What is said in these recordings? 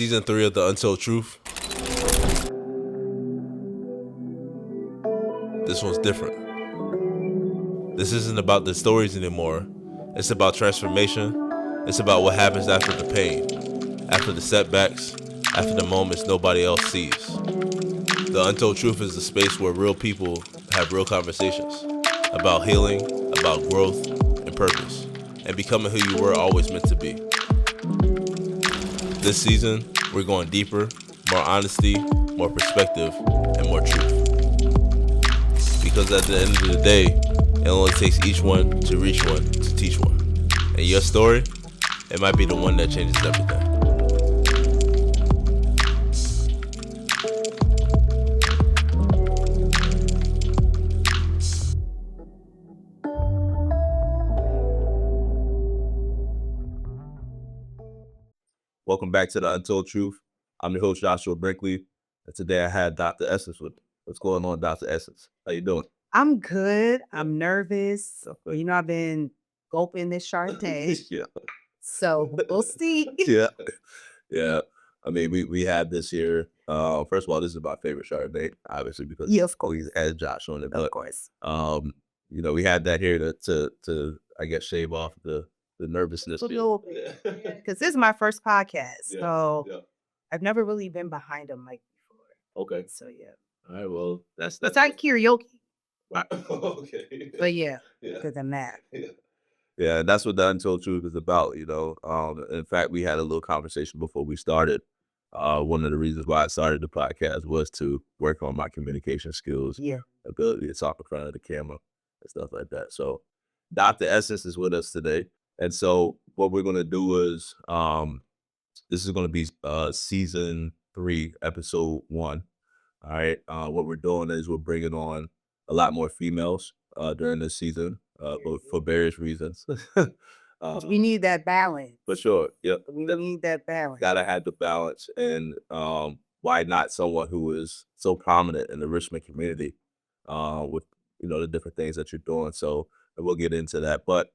Season 3 of the UnTold Truth. This one's different. This isn't about the stories anymore. It's about transformation. It's about what happens after the pain, after the setbacks, after the moments nobody else sees. The UnTold Truth is the space where real people have real conversations about healing, about growth and purpose, and becoming who you were always meant to be. This season, we're going deeper, more honesty, more perspective, and more truth. Because at the end of the day, it only takes each one to reach one to teach one. And your story, it might be the one that changes everything. Welcome back to the UnTold Truth. I'm your host, Joshua Brinkley, and today I had Dr. Essence with me. What's going on, Dr. Essence? How you doing? I'm good. I'm nervous. I've been gulping this Chardonnay. Yeah. So we'll see. Yeah. I mean, we had this here. First of all, this is my favorite Chardonnay, obviously, because Yeah, of course. we had Josh on it. But, Of course. we had that here to I guess shave off the nervousness. Because this is my first podcast. So I've never really been behind a mic before. Okay. So yeah. All right. Well, that's It's like karaoke. right. Okay. But yeah, Yeah. other than that. Yeah, that's what the UnTold Truth is about, In fact, we had a little conversation before we started. One of the reasons why I started the podcast was to work on my communication skills, ability to talk in front of the camera and stuff like that. So Dr. Essence is with us today. And so what we're going to do is, this is going to be season 3, episode 1. All right. What we're doing is we're bringing on a lot more females during this season for various reasons. We need that balance. For sure. Yep. We need that balance. Gotta have the balance. And why not someone who is so prominent in the Richmond community with, the different things that you're doing. So we'll get into that. But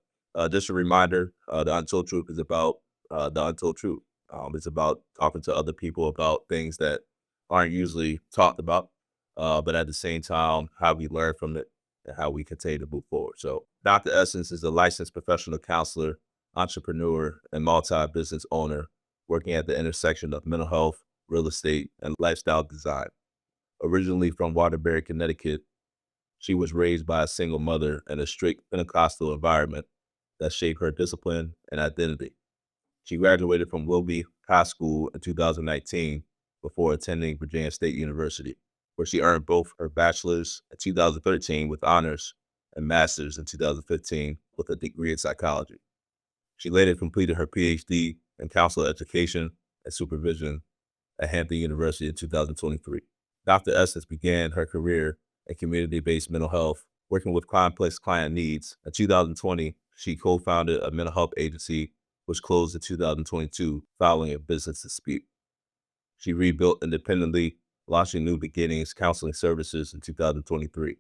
just a reminder, the UnTold Truth is about the UnTold Truth. It's about talking to other people about things that aren't usually talked about, but at the same time, how we learn from it and how we continue to move forward. So Dr. Essence is a licensed professional counselor, entrepreneur, and multi-business owner working at the intersection of mental health, real estate, and lifestyle design. Originally from Waterbury, Connecticut, she was raised by a single mother in a strict Pentecostal environment that shaped her discipline and identity. She graduated from Willoughby High School in 2019 before attending Virginia State University, where she earned both her bachelor's in 2013 with honors and master's in 2015 with a degree in psychology. She later completed her PhD in Counselor Education and Supervision at Hampton University in 2023. Dr. Essence began her career in community-based mental health, working with complex client needs. In 2020, she co-founded a mental health agency which closed in 2022 following a business dispute. She rebuilt independently, launching New Beginnings Counseling Services in 2023,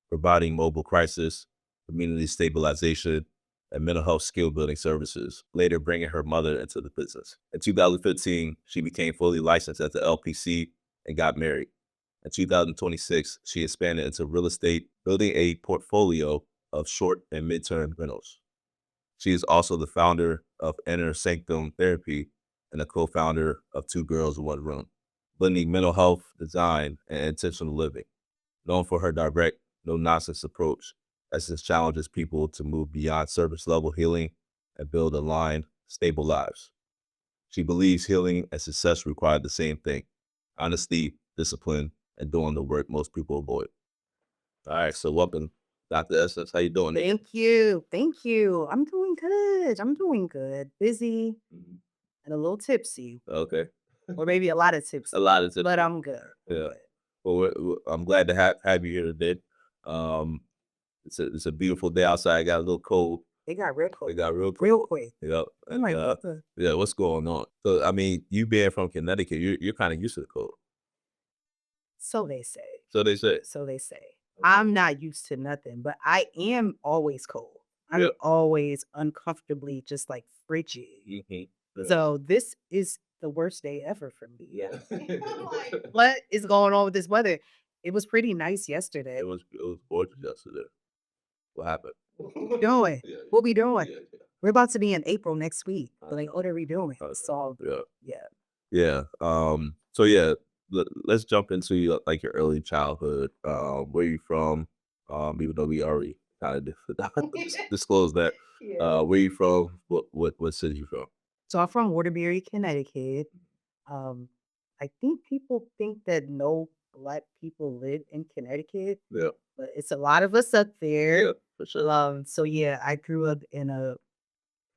providing mobile crisis, community stabilization, and mental health skill building services, later bringing her mother into the business. In 2015, she became fully licensed at the LPC and got married. In 2026, she expanded into real estate, building a portfolio of short and midterm rentals. She is also the founder of Inner Sanctum Therapy and a co-founder of Two Girls in One Room, blending mental health, design, and intentional living. Known for her direct, no-nonsense approach, Essence challenges people to move beyond surface-level healing and build aligned, stable lives. She believes healing and success require the same thing: honesty, discipline, and doing the work most people avoid. All right, so welcome, Dr. Essence. How you doing? Thank you. Thank you. I'm doing good. Busy and a little tipsy. Okay. Or maybe a lot of tipsy. A lot of tips. But I'm good. Yeah. Well, I'm glad to have you here today. It's a beautiful day outside. Got a little cold. It got real cold. It got real cold. Real quick. Yep. I'm like, what the? Yeah, what's going on? So, I mean, you being from Connecticut, you're kind of used to the cold. So they say. So they say. So they say. I'm not used to nothing, but I am always cold. I'm Yeah. always uncomfortably just like frigid. Mm-hmm. Yeah. So this is the worst day ever for me. Yeah. Like, what is going on with this weather? It was pretty nice yesterday. It was gorgeous yesterday. What happened? Doing? Yeah, What we doing? yeah, yeah. We're about to be in April next week. I Like, know. what are we doing? I know. So, Yeah. yeah. Yeah. So yeah, let's jump into your like your early childhood. Where you from? Even though we already kind of disclosed that. Yeah. Where you from? What city you from? So I'm from Waterbury, Connecticut. Um, I think people think that no black people live in Connecticut, Yeah. but it's a lot of us up there. Yeah, for sure. So yeah, I grew up in a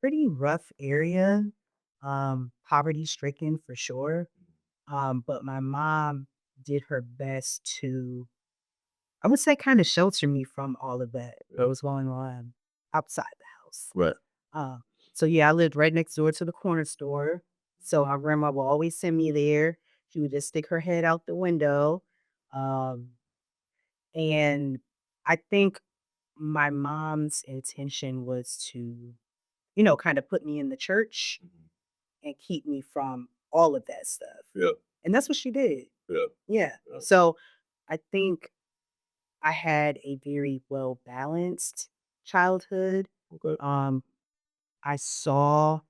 pretty rough area, poverty stricken for sure. But my mom did her best to, I would say, kind of shelter me from all of that Yeah. was going on outside the house. Right. Uh, so yeah, I lived right next door to the corner store. So my grandma would always send me there. She would just stick her head out the window. Um, and I think my mom's intention was to, kind of put me in the church Mhm. and keep me from all of that stuff. Yeah. And that's what she did. Yeah. Yeah. Yeah. So I think I had a very well balanced childhood. Okay. Um, I saw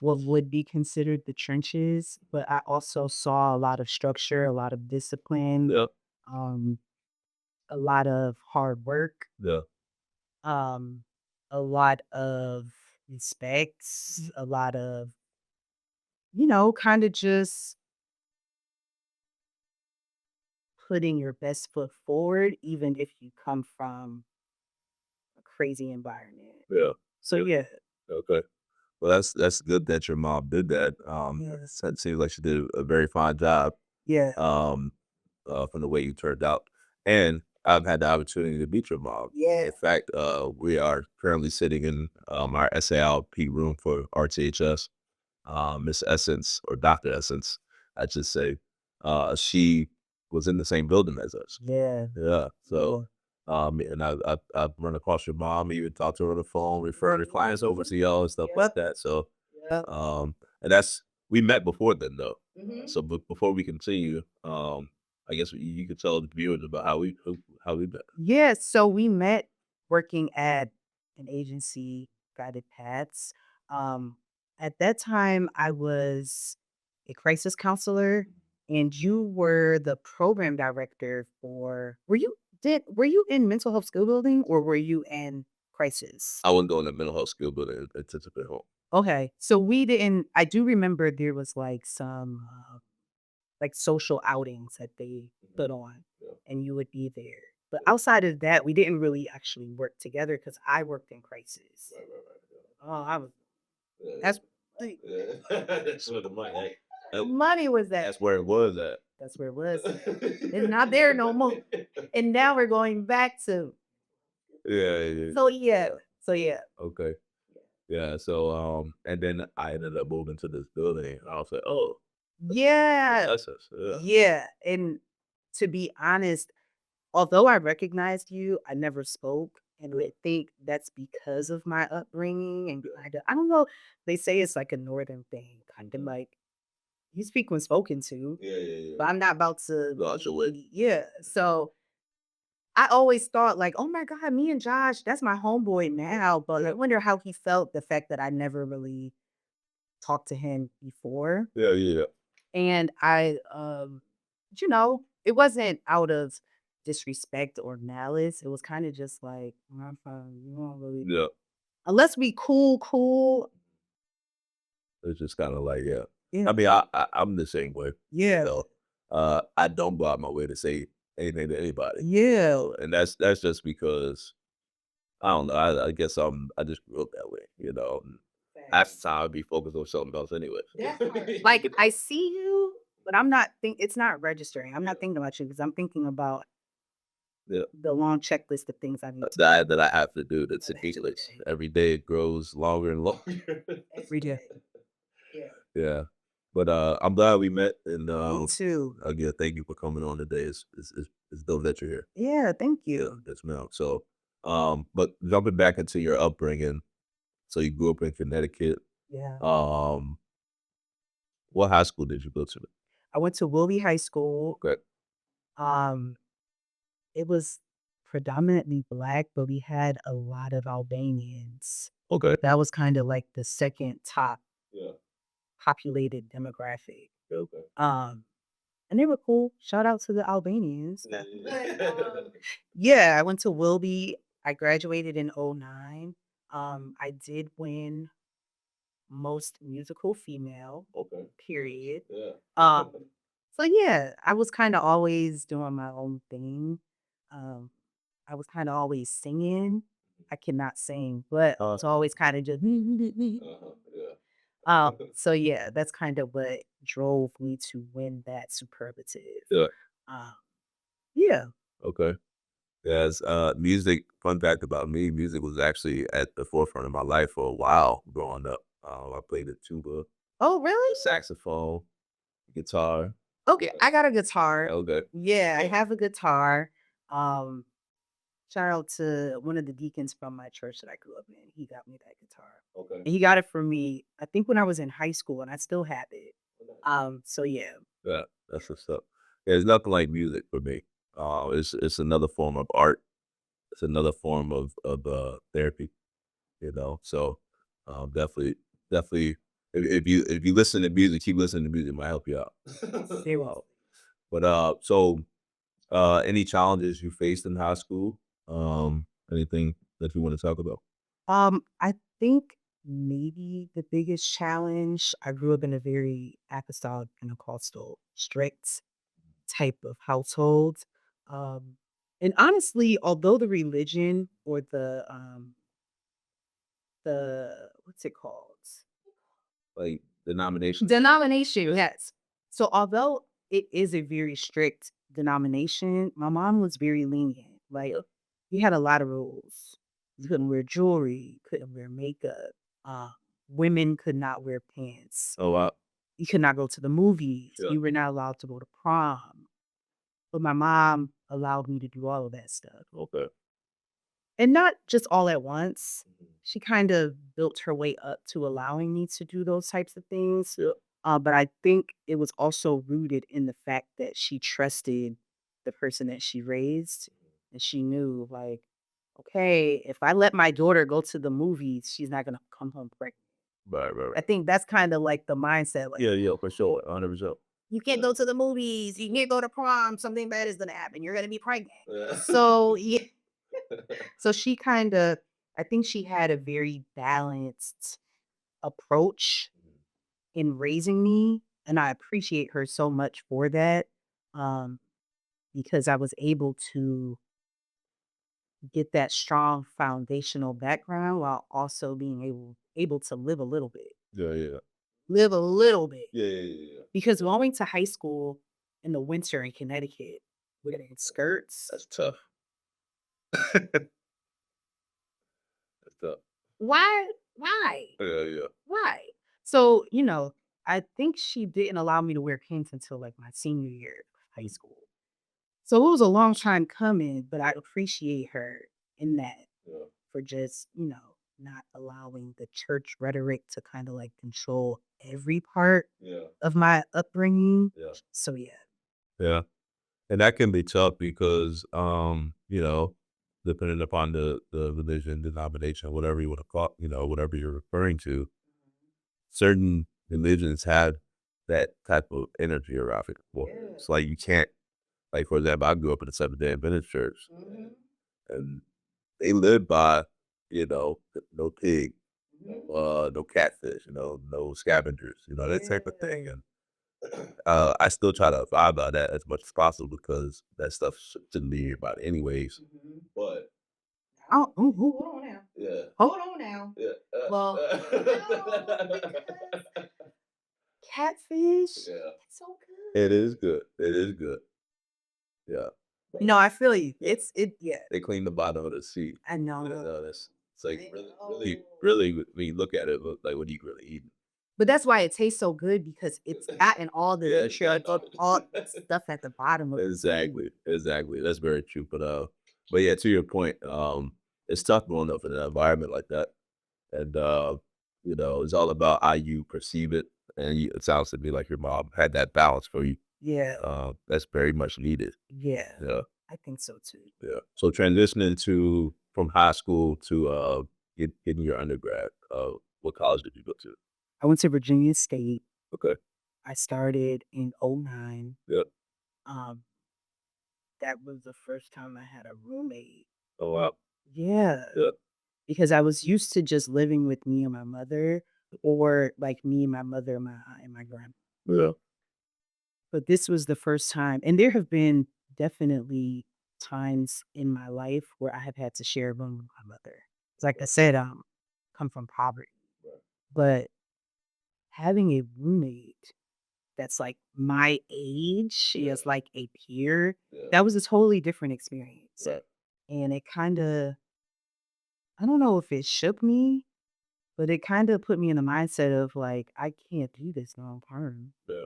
what would be considered the trenches, but I also saw a lot of structure, a lot of discipline, Yeah. um, a lot of hard work, Yeah. um, a lot of respects, a lot of, kind of just putting your best foot forward, even if you come from a crazy environment. Yeah. So yeah, Okay. Well, that's good that your mom did that. yeah, It seems like she did a very fine job. yeah, Um, from the way you turned out, and I've had the opportunity to meet your mom. yeah, In fact, we are currently sitting in our SALP room for RTHS. Miss Essence or Dr. Essence, I should say. She was in the same building as us. yeah, Yeah. yeah. So, and I've run across your mom, even talked to her on the phone, referring the clients over to y'all and stuff like Yep, that. So, yep. and that's we met before then though. Mhm. So, before we continue, I guess you could tell the viewers about how we met. Yeah, so we met working at an agency, Guided Paths. Um, at that time, I was a crisis counselor, and you were the program director for. Were you in mental health skill building or were you in crisis? I wasn't doing the mental health skill building at Participant Home. Okay, so we didn't. I do remember there was like some like social outings that they put on, Yeah. and you would be there. But outside of that, we didn't really actually work together because I worked in crisis. Right, right, right. Oh, I was Yeah, that's the yeah, yeah. That's where the money. money was that. That's where it was at. That's where it was. It's not there no more. And now we're going back to Yeah, yeah, so yeah. yeah. So yeah. Okay. Yeah. So and then I ended up moving to this building. I was like, oh, Yeah. that's us. Yeah. Yeah. And to be honest, although I recognized you, I never spoke, and I think that's because of my upbringing and kinda I don't know, they say it's like a northern thing, kinda Mhm. like, you speak when spoken to, Yeah, yeah, yeah. but I'm not about to No, your way. yeah, so I always thought like, "Oh my god, me and Josh, that's my homeboy now," but I wonder how he felt the fact that I never really talked to him before. Yeah, yeah, And it wasn't out of disrespect or malice. It was kind of just like, "I'm fine, you don't really, yeah. unless we cool, cool." It's just kind of like, yeah. Yeah, I mean, I'm the same way. You yeah, know, I don't go out my way to say anything to anybody. yeah. And that's just because I don't know. I guess I just grew up that way. You know, and half the time I'd be focused on something else anyway. That part. Like I see you, but I'm not think it's not registering. I'm Yeah, not thinking about you because I'm thinking about yeah. the long checklist of things I need to That I have to do. That's do every ridiculous. day. Every day it grows longer and longer. Every day. Yeah. Yeah. But I'm glad we met, and Me too. again, thank you for coming on today. It's dope that you're here. Yeah, thank Yeah, you. yes, ma'am. So, but jumping back into your upbringing, so you grew up in Connecticut. Yeah. Um, What high school did you go to? I went to Wilby High School. Okay. Um, it was predominantly Black, but we had a lot of Albanians. Okay. That was kinda like the 2nd top Yeah. populated demographic. Okay. And they were cool. Shout out to the Albanians. Yeah. Yeah, I went to Wilby. I graduated in '09. I did win most musical female, Okay. period. Yeah. Um, so yeah, I was kinda always doing my own thing. Um, I was kinda always singing. I cannot sing, but it's always kinda just Yeah. so yeah, that's kind of what drove me to win that superlative. Yeah. Um, yeah. Okay. Yes, music fun fact about me, music was actually at the forefront of my life for a while growing up. I played the tuba, Oh, the really? saxophone, guitar. Okay, I got a guitar. Okay. Yeah, I have a guitar. Um, Shout out to one of the deacons from my church that I grew up in. He got me that guitar. Okay. And he got it for me, I think when I was in high school, and I still have it. So yeah. Yeah, that's what's up. Yeah, there's nothing like music for me. It's another form of art. It's another form of therapy, you know. So definitely if you listen to music, keep listening to music, it might help you out. Seriously. But any challenges you faced in high school? Anything that you want to talk about? I think maybe the biggest challenge, I grew up in a very apostolic Pentecostal, strict type of household. Um, and honestly, although the religion or the what's it called? Like denomination? Denomination, yes. So although it is a very strict denomination, my mom was very lenient. Like we had a lot of rules. You couldn't wear jewelry, couldn't wear makeup. Uh, Women could not wear pants. Oh wow. You could not go to the movies. Yeah. You were not allowed to go to prom. But my mom allowed me to do all of that stuff. Okay. And not just all at once. She kind of built her way up to allowing me to do those types of things. Yeah. But I think it was also rooted in the fact that she trusted the person that she raised. And she knew, like, okay, if I let my daughter go to the movies, she's not going to come home pregnant. Right, right, I right. think that's kind of like the mindset. Like, Yeah, yeah, for sure. 100%. you can't go to the movies, you can't go to prom, something bad is going to happen. You're going to be pregnant. Yeah. So, yeah. So she kind of, I think she had a very balanced approach in raising me, and I appreciate her so much for that, um, because I was able to get that strong foundational background while also being able to Yeah, yeah. live a little bit. Yeah, yeah, yeah, yeah. Because going to high school in the winter in Connecticut wearing skirts, That's tough. That's tough. why? Why? Yeah, yeah. Why? So, I think she didn't allow me to wear pants until like my senior year of high school. So it was a long time coming, but I appreciate her in that Yeah. for just, not allowing the church rhetoric to kind of like control every part Yeah. of my upbringing. Yeah. So yeah. Yeah. And that can be tough because depending upon the religion, denomination, whatever you want to call, whatever you're referring to, certain religions have that type of energy around it. Well, Yeah. it's like you can't, like, for example, I grew up in a Seventh-day Adventist church, Mhm. and they live by, no pig, Mhm. no catfish, no scavengers, that type of Yeah. thing. And I still try to abide by that as much as possible because that stuff shouldn't be about anyways. Mhm. But Oh, hold on now. yeah, Hold on now. yeah, Well, no, because catfish, yeah. it's so It is good. good. It is good. Yeah. No, I feel you. Yeah. Yeah. They clean the bottom of the sea. I know. That's it's like I really, really, know. really. When you look at it, look like what you really eating. But that's why it tastes so good because it's gotten all the Yeah. nutrients, all stuff at the bottom of the food. Exactly, exactly. That's very true. But yeah, to your point, it's tough growing up in an environment like that, and it's all about how you perceive it And it sounds to me like your mom had that balance for you. Yeah. That's very much needed. Yeah. Yeah, I think so too. yeah. So transitioning to from high school to getting your undergrad, what college did you go to? I went to Virginia State. Okay. I started in '09. Yeah. Um, that was the first time I had a roommate. Oh wow. Yeah, Yeah. because I was used to just living with me and my mother, or like me, my mother, my aunt, and my grandma. Yeah. But this was the first time, and there have been definitely times in my life where I have had to share a room with my mother. Like I said, come from poverty, Right. but having a roommate that's like my age, she Yeah. is like a peer, Yeah. that was a totally different experience. Right. And it kind of, I don't know if it shook me, but it kind of put me in the mindset of like, I can't do this long term. Yeah.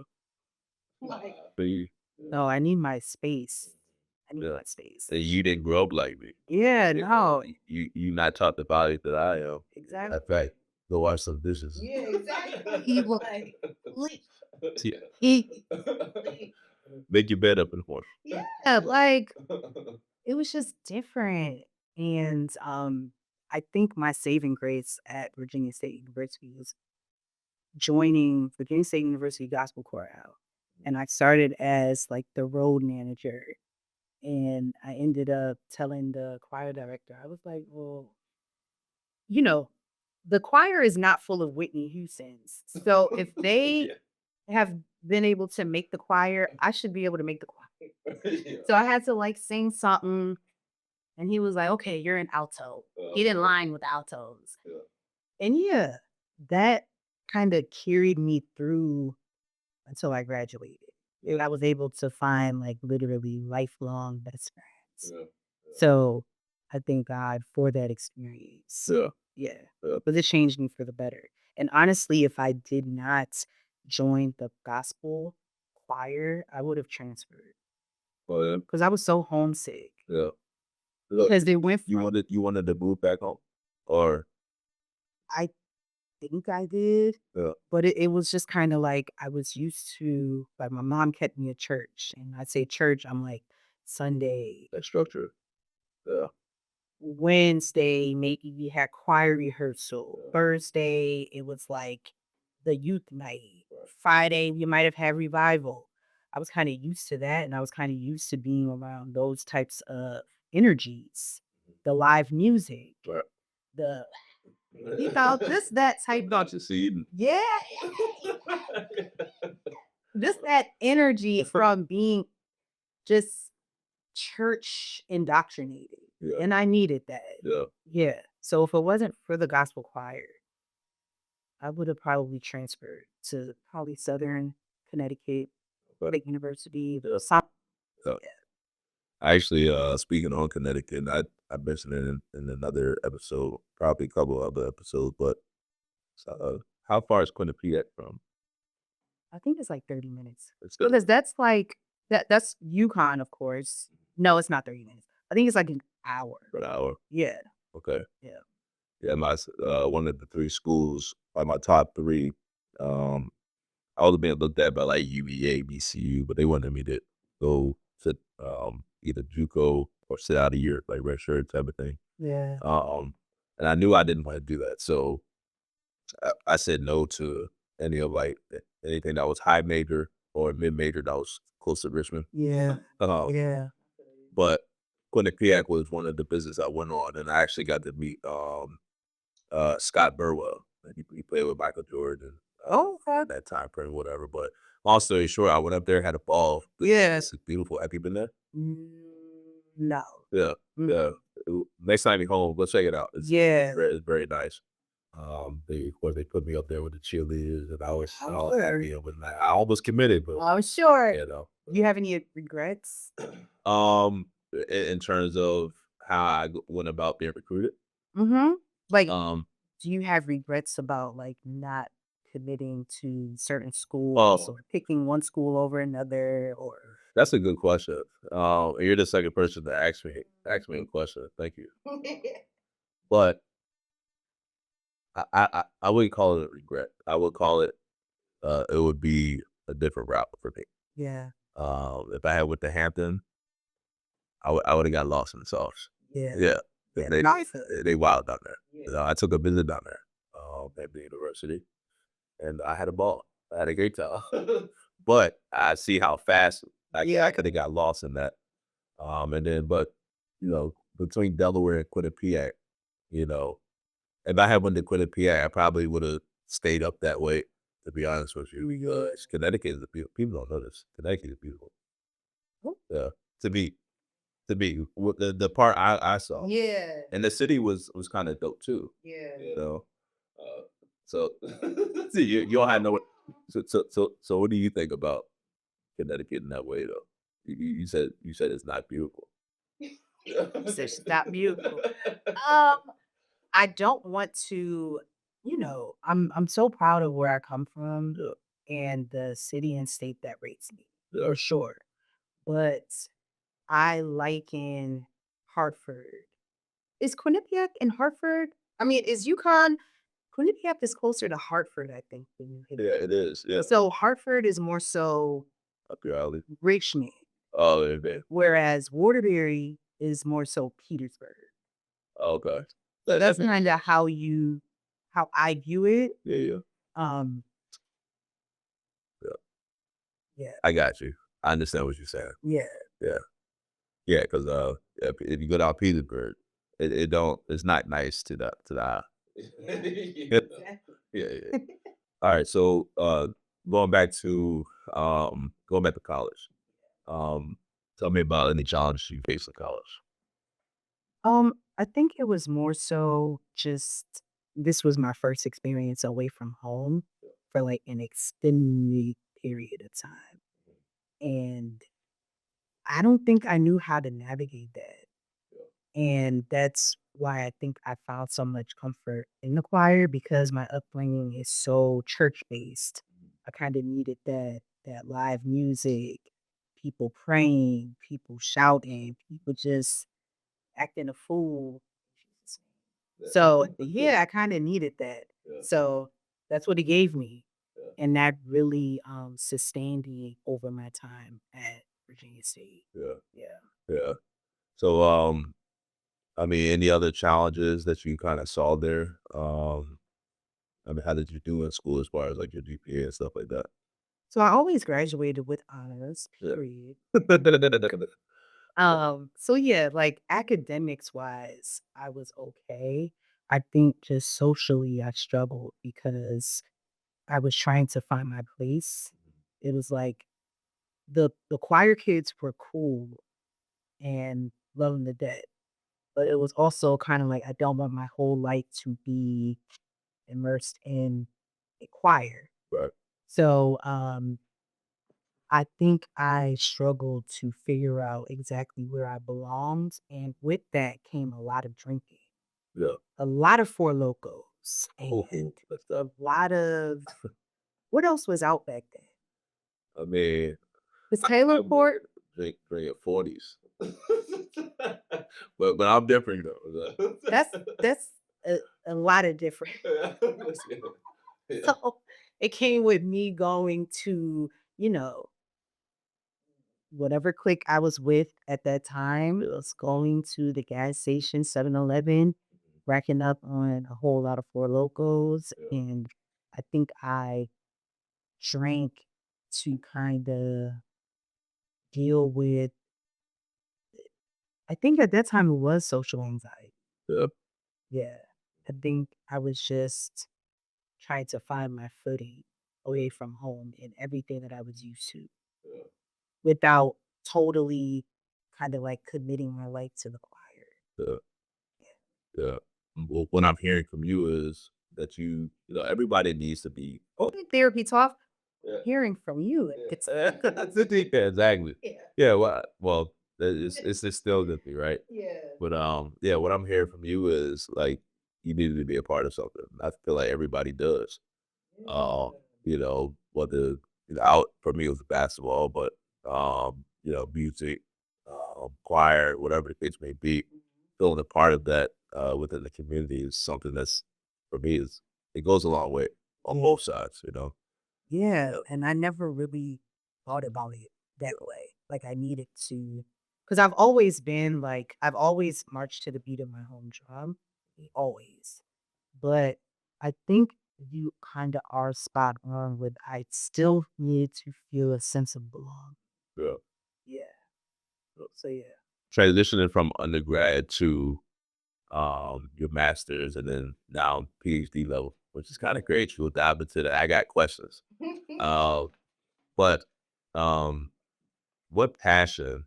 Like, But you, no, I need my space. I need yeah. my space. And you didn't grow up like me. Yeah, You know, no, you not taught the body that I am. exactly. In fact, go wash some dishes. Yeah, exactly. He was like, please, Yeah. he, Make your bed up in the morning. yeah, like it was just different. And I think my saving grace at Virginia State University was joining Virginia State University Gospel Chorale. And I started as like the road manager. And I ended up telling the choir director, I was like, well, you know, the choir is not full of Whitney Houstons. So if they have been able to make the choir, I should be able to make the choir. Yeah. So I had to like sing something. And he was like, okay, you're an alto. He didn't line with the altos. Yeah. And yeah, that kind of carried me through until I graduated. And I was able to find like literally lifelong best friends. Yeah. So I thank God for that experience. Yeah. Yeah. Yeah. But it changed me for the better. And honestly, if I did not join the gospel choir, I would have transferred Oh, yeah. because I was so homesick. Yeah. Look, Because they went you from, wanted to move back home, or I think I did, yeah, but it was just kinda like I was used to like, my mom kept me at church, and I say church, I'm like, Sunday, that structure. Yeah. Wednesday, maybe we had choir rehearsal. Yeah. Thursday, it was like the youth night. Right. Friday, we might have had revival. I was kinda used to that, and I was kinda used to being around those types of energies, the live music, Right. the this, that type of, Not your seed. yeah. Just that energy from being just church indoctrinated, Yeah. and I needed that. Yeah. Yeah. So if it wasn't for the gospel choir, I would have probably transferred to probably Southern Connecticut, But State University, yeah. some, Yeah. I actually, speaking on Connecticut, I mentioned it in another episode, probably a couple other episodes, but how far is Quinnipiac from? I think it's like 30 minutes. It's good. Because that's like that's UConn, of course. No, it's not 30 minutes. I think it's like an hour. For an hour. Yeah. Okay. Yeah. Yeah, one of the three schools, like my top three, um, I was being looked at by like UVA, BCU, but they wanted me to go to either JUCO or sit out a year, like red shirt type of thing. Yeah. And I knew I didn't want to do that, so I said no to any of like anything that was high major or mid major that was close to Richmond. Yeah. Um, Yeah. but Quinnipiac was one of the business I went on, and I actually got to meet Scott Burwell. And he played with Michael Jordan Oh, okay. in that time frame, whatever. But long story short, I went up there, had a ball. Yeah. It's beautiful. Have you been there? No. Yeah, Mm. yeah. Next time you're home, go check it out. Yeah. It's very nice. They of course they put me up there with the cheerleaders, and I I'm was sure. happy. I almost committed, but I'm sure. you know, You have any regrets? um, in terms of how went about being recruited, Mhm. Like, um, do you have regrets about, like, not committing to certain schools oh, or picking one school over another or that's a good question. And you're the second person to ask me a question. Thank you. But I wouldn't call it a regret. I would call it it would be a different route for me. Yeah. If I had went to Hampton, I would have got lost in the sauce. Yeah. Yeah, Yeah. they Nice. they wild down there. Yeah. I took a visit down there, Hampton University, and I had a ball. I had a great time. But I see how fast, like, yeah, I could have got lost in that. And then, but between Delaware and Quinnipiac, you know, if I had went to Quinnipiac, I probably would have stayed up that way. To be honest with you, because Connecticut is a beautiful. People don't know this. Connecticut is beautiful. Oh. Yeah, to me, the part I saw, Yeah. and the city was kind of dope too. Yeah. Uh, so see, you don't have no. So what do you think about Connecticut in that way though? You said it's not beautiful. So stop beautiful. Um, I don't want to, I'm so proud of where I come from Yeah, and the city and state that rates me yeah, for sure. But I like in Hartford. Is Quinnipiac in Hartford? I mean, is UConn Quinnipiac is closer to Hartford, I think, than New yeah. Haven. It is. Yeah, So Hartford is more so up your alley. Richmond, Oh, yeah, man. whereas Waterbury is more so Petersburg. Okay. That's kinda how I view it. Yeah, yeah, Um, yeah. yeah, I got you. I understand what you're saying. yeah, Yeah, yeah. Because if you go down Petersburg, it's not nice to the eye. Yeah, exactly. yeah, yeah. All right. So going back to college. Um, Tell me about any challenges you face in college. I think it was more so just this was my first experience away from home for, like, an extended period of time, and I don't think I knew how to navigate that. And that's why I think I found so much comfort in the choir because my upbringing is so church based. I kind of needed that live music, people praying, people shouting, people just acting a fool. So yeah, I kind of needed that. Yeah, So that's what it gave me. yeah, And that really sustained me over my time at Virginia State. yeah, Yeah. yeah. So, I mean, any other challenges that you kind of saw there? I mean, how did you do in school as far as like your GPA and stuff like that? So I always graduated with honors, Yeah. period. So yeah, like academics wise, I was okay. I think just socially I struggled because I was trying to find my place. It was like the choir kids were cool and loving the dead, but it was also kind of like I don't want my whole life to be immersed in a choir. Right. So I think I struggled to figure out exactly where I belonged, and with that came a lot of drinking, Yeah. a lot of Four Locos, Oh, and that's a lot of what else was out back then? I mean, Was I Taylor would Port? drink at 40s. But I'm different though. That's a lot of different. Yeah. So it came with me going to, you know, whatever clique I was with at that time, it was going to the gas station, 7-Eleven, racking up on a whole lot of Four Locos, Yeah. and I think I drank to kinda deal with I think at that time it was social anxiety. Yeah. Yeah. I think I was just trying to find my footing away from home and everything that I was used to Yeah. without totally kinda, like, committing my life to the choir. Yeah. Yeah. Well, what I'm hearing from you is that everybody needs to be. Oh, Therapy talk, yeah. hearing from you, it gets That's the thing. Yeah, exactly. Yeah. Yeah. Well, it's still good thing, right? Yeah. But yeah, what I'm hearing from you is like you needed to be a part of something. I feel like everybody does. Uh, whether out for me it was basketball, but music, choir, whatever the case may be, feeling a part of that within the community is something that's for me is it goes a long way on both sides. Yeah, and I never really thought about it that way. Like I needed to, because I've always been like I've always marched to the beat of my home drum, always. But I think you kind of are spot on with I still need to feel a sense of belong. Yeah. Yeah. So yeah. Transitioning from undergrad to your master's and then now PhD level, which is kind of great. We'll dive into that. I got questions. Uh, but um, what passion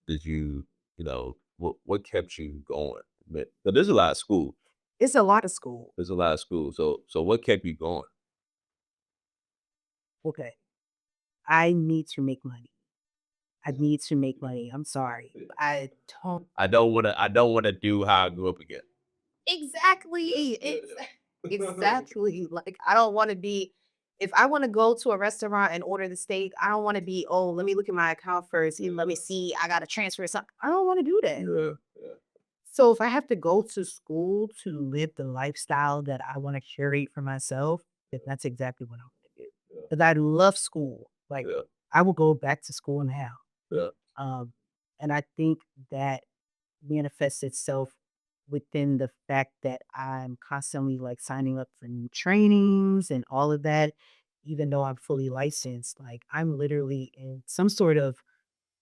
did you, what kept you going? But there's a lot of school. It's a lot of school. There's a lot of school. So what kept you going? Okay. I need to make money. I need to make money. I'm sorry. I don't I don't want to do how I grew up again. exactly. Exactly. Like I don't want to be if I want to go to a restaurant and order the steak, I don't want to be, oh, let me look at my account first. And let me see. I gotta transfer something. I don't want to do that. Yeah. Yeah. So if I have to go to school to live the lifestyle that I want to curate for myself, then that's exactly what I want to do. Yeah. Because I love school. Like Yeah. I will go back to school now. Yeah. Um, and I think that manifests itself within the fact that I'm constantly like signing up for new trainings and all of that, even though I'm fully licensed. Like I'm literally in some sort of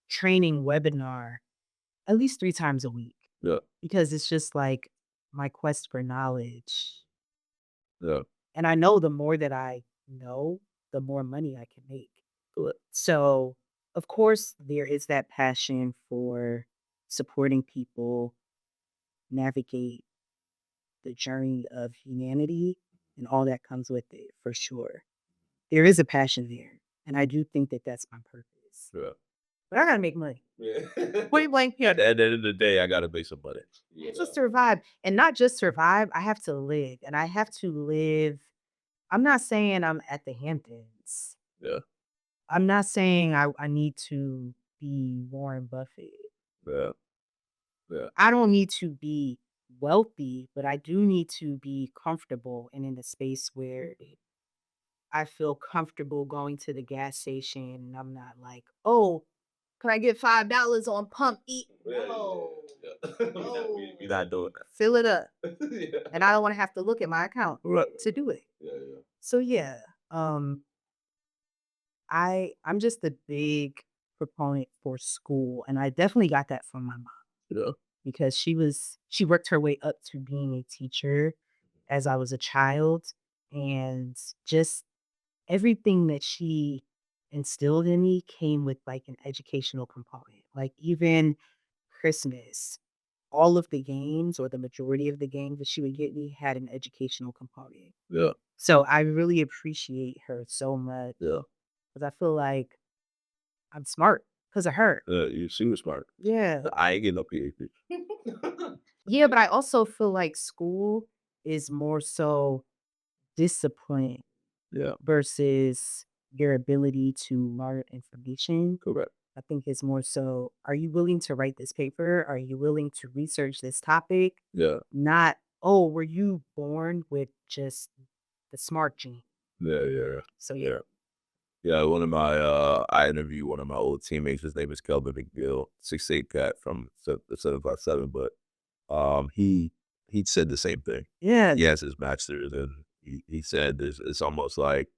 training webinar at least 3 times a week Yeah. because it's just like my quest for knowledge. Yeah. And I know the more that I know, the more money I can make. So, of course, there is that passion for supporting people navigate the journey of humanity and all that comes with it, for sure. There is a passion there, and I do think that that's my purpose. Yeah. But I gotta make money. Yeah. Point blank At period. the end of the day, I gotta make some money. I have to survive, and not just survive, I have to live, and I have to live I'm not saying I'm at the Hamptons. Yeah. I'm not saying I need to be Warren Buffett. Yeah. Yeah. I don't need to be wealthy, but I do need to be comfortable and in a space where I feel comfortable going to the gas station and I'm not like, oh, can I get $5 on pump eat? Yeah, No. yeah, yeah. We not doing Fill it up. that. Yeah. And I don't want to have to look at my account Right. to do it. Yeah, yeah. So yeah, um, I'm just a big proponent for school, and I definitely got that from my mom Yeah. because she worked her way up to being a teacher as I was a child, and just everything that she instilled in me came with like an educational component. Like even Christmas, all of the games or the majority of the games that she would get me had an educational component. Yeah. So I really appreciate her so much Yeah. because I feel like I'm smart because of her. You're super smart. Yeah. I ain't getting no PhD. Yeah, but I also feel like school is more so discipline Yeah. versus your ability to learn information. Correct. I think it's more so, are you willing to write this paper? Are you willing to research this topic? Yeah. Not, oh, were you born with just the smart gene? Yeah. Yeah. So Yeah. yeah. Yeah. One of my I interviewed one of my old teammates. His name is Kelvin McGill, 6'8" cat from the 757. But he said the same thing. Yeah. He has his master's, and he said it's almost like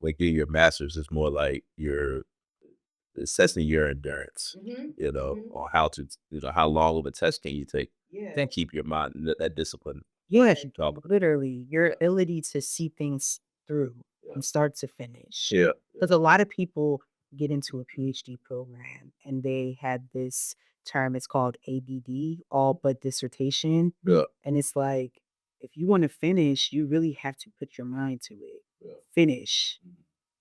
getting your master's is more like you're assessing your endurance, or how to, how long of a test can you take, then keep your mind that discipline. Yeah, Talk. literally, your ability to see things through from start to finish. Yeah, Because a lot of people get into a PhD program and they had this term, it's called ABD, all but dissertation. yeah, And it's like, if you want to finish, you really have to put your mind to it. yeah, Finish,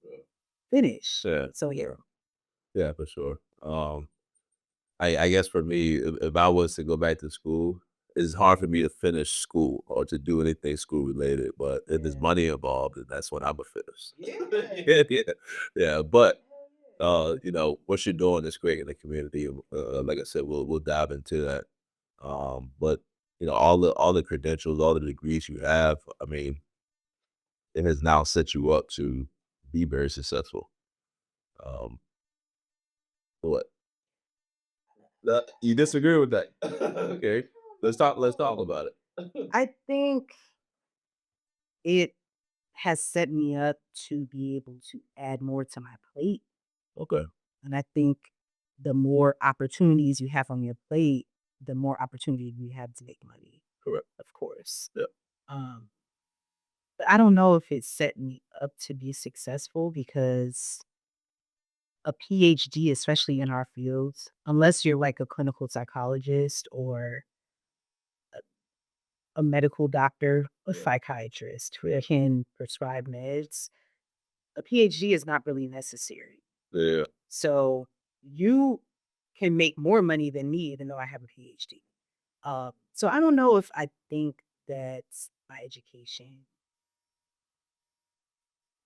yeah, finish. yeah, So, yeah. yeah, for sure. I guess for me, if I was to go back to school, it's hard for me to finish school or to do anything school related. But if there's Yeah. money involved, then that's when I'm a finish. Yeah. Yeah, yeah, yeah. But what you're doing is great in the community. Like I said, we'll dive into that. But all the credentials, all the degrees you have, I mean, it has now set you up to be very successful. Um, what? You disagree with that? Okay, let's talk about it. I think it has set me up to be able to add more to my plate. Okay, And I think the more opportunities you have on your plate, the more opportunity you have to make money, correct. of course. Yeah, Um, but I don't know if it set me up to be successful because a PhD, especially in our fields, unless you're like a clinical psychologist or a medical doctor, a yeah, psychiatrist who can prescribe meds, a PhD is not really necessary. yeah. So you can make more money than me, even though I have a PhD. So I don't know if I think that my education,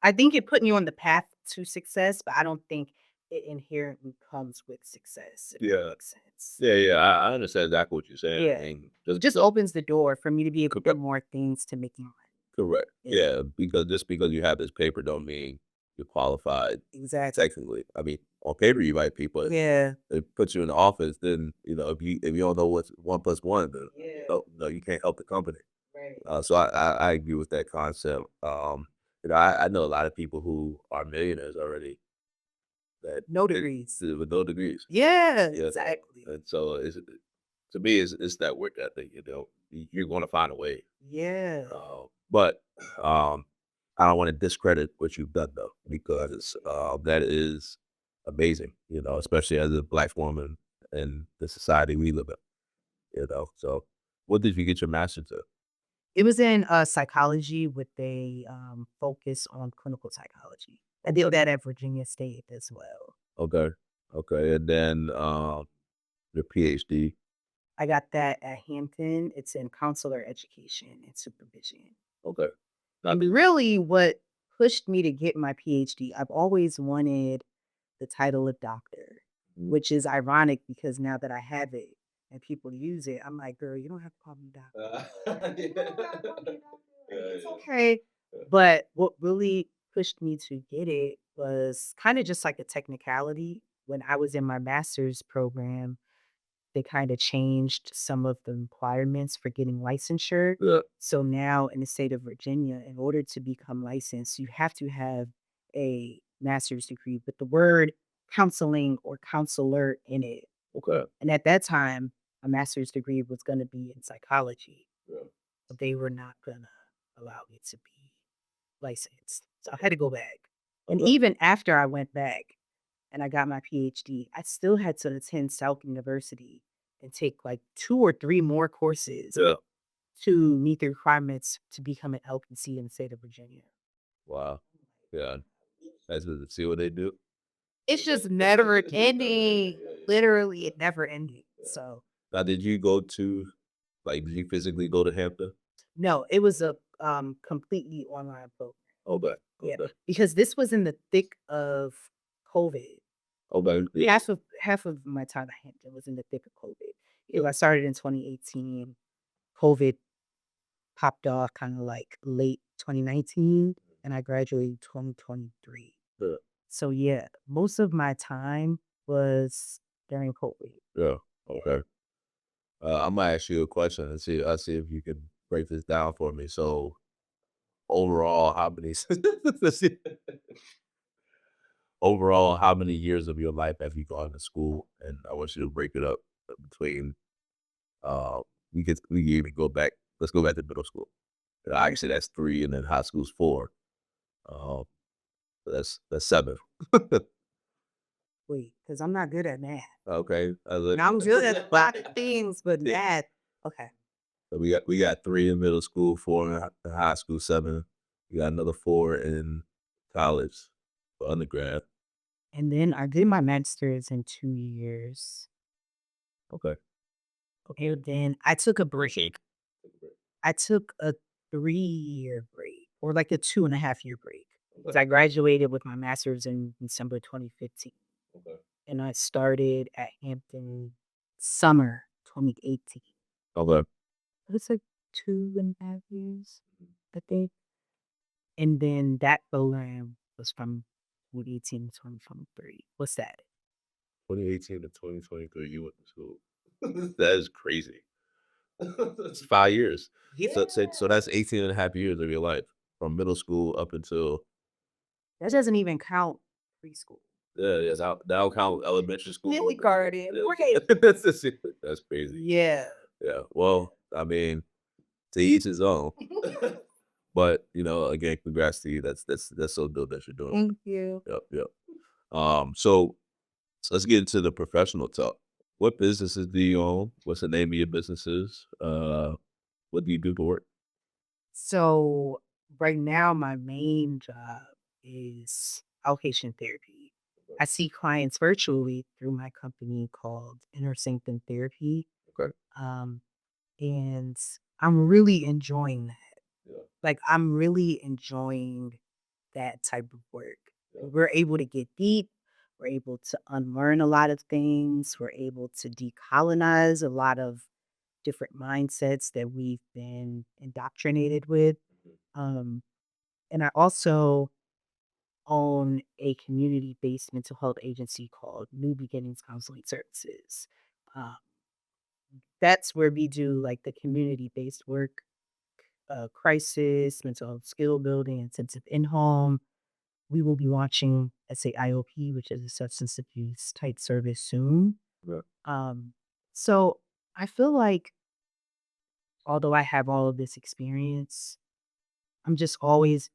I think it put me on the path to success, but I don't think it inherently comes with success, if that Yeah. makes sense. Yeah. I understand exactly what you're saying. I Yeah. mean, It just opens the door for me to be able to do correct. more things to make more money. Correct. Yeah, Yeah, because just because you have this paper don't mean you're qualified exactly. technically. I mean, on paper you might be, but Yeah. it puts you in the office, then if you don't know what's 1 plus 1, then Yeah. no, you can't help the company. Right. So I agree with that concept. I know a lot of people who are millionaires already that No degrees. with no degrees. Yeah, Yeah, exactly. and so to me it's that work ethic. You're going to find a way. Yeah. But I don't want to discredit what you've done though, because that is amazing. Especially as a black woman in the society we live in. So what did you get your master's in? It was in psychology with a focus on clinical psychology. I did that at Virginia State as well. Okay, okay, and then your PhD. I got that at Hampton. It's in counselor education and supervision. Okay, I And mean, really, what pushed me to get my PhD, I've always wanted the title of doctor, mm, which is ironic because now that I have it and people use it, I'm like, girl, you don't have to call me doctor. It's okay. But what really pushed me to get it was kind of just like a technicality. When I was in my master's program, they kind of changed some of the requirements for getting licensure. yeah, So now in the state of Virginia, in order to become licensed, you have to have a master's degree with the word counseling or counselor in it. okay, And at that time, a master's degree was going to be in psychology, yeah, but they were not going to allow me to be licensed. So I had to go back. And okay, even after I went back and I got my PhD, I still had to attend South University and take like 2 or 3 more courses yeah. to meet the requirements to become an LPC in the state of Virginia. Wow, yeah. That's what see what they do. It's just never ending. Literally, it never ending. Yeah. So, Now, did you go to did you physically go to Hampton? no, it was a completely online program. Okay, Yeah, okay, because this was in the thick of COVID. okay, yeah, Half of my time at Hampton was in the thick of COVID. yeah, I started in 2018. COVID popped off kinda like late 2019, and I graduated 2023. yeah, So, yeah, most of my time was during COVID. yeah, okay. I'm gonna ask you a question and see if you can break this down for me. So overall, how many let's see. Overall, how many years of your life have you gone to school? And I want you to break it up between uh we can even go back. Let's go back to middle school. Actually that's 3 and then high school's 4. Um so that's 7. Wait, because 'cause I'm not good at math. Okay. And I'm good at a lot of things, but Yeah. math okay. So we got 3 in middle school, 4 in high school, 7. We got another 4 in college for undergrad. And then I did my master's in 2 years. Okay. Okay, then I took a break. I took a 3-year break or like a 2.5-year break. 'Cause Okay. I graduated with my master's in December 2015, Okay. and I started at Hampton summer 2018. Okay. It's like 2.5 years, I think. And then that program was from 2018 to 2023. What's that? 2018 to 2023, you went to school. That is crazy. That's 5 years. So that's 18 and a half years of your life, from middle school up until That doesn't even count preschool. yeah, yes, that'll count elementary school. Kindergarten, Yeah. right. That's crazy. Yeah. Yeah, well, I mean, to each his own. But, again, congrats to you. That's so dope that you're doing. Thank you. Yep, yep. So let's get into the professional talk. What businesses do you own? What's the name of your businesses? What do you do for work? So right now, my main job is outpatient therapy. I see clients virtually through my company called Inner Sanctum Therapy. Okay. Um, and I'm really enjoying that. Yeah. Like, I'm really enjoying that type of work. Yeah. We're able to get deep. We're able to unlearn a lot of things. We're able to decolonize a lot of different mindsets that we've been indoctrinated with. Um, and I also own a community based mental health agency called New Beginnings Counseling Services. Uh, that's where we do like the community based work, crisis, mental health skill building, intensive in home. We will be launching SAIOP, which is a substance abuse type service soon. Yeah. So I feel like although I have all of this experience, I'm just always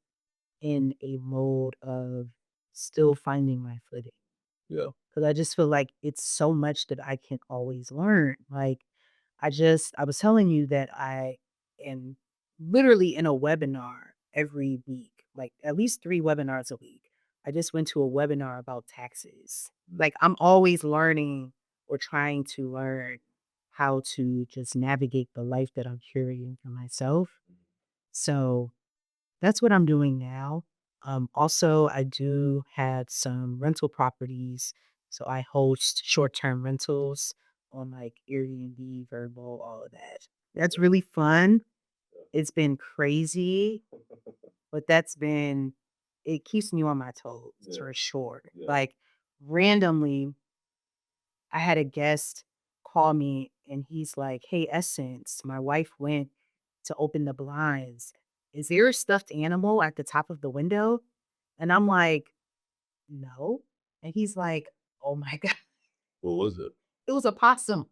in a mode of still finding my footing. Yeah. Because I just feel like it's so much that I can always learn. Like, I was telling you that I am literally in a webinar every week, like at least 3 webinars a week. I just went to a webinar about taxes. Like, I'm always learning or trying to learn how to just navigate the life that I'm curating for myself. So that's what I'm doing now. Also, I do have some rental properties. So I host short-term rentals on like Airbnb, Vrbo, all of that. That's really fun. It's been crazy, but it keeps me on my toes Yeah. for sure. Yeah. Like randomly, I had a guest call me and he's like, "Hey, Essence, my wife went to open the blinds. Is there a stuffed animal at the top of the window?" And I'm like, "No." And he's like, "Oh my God." What was it? It was a possum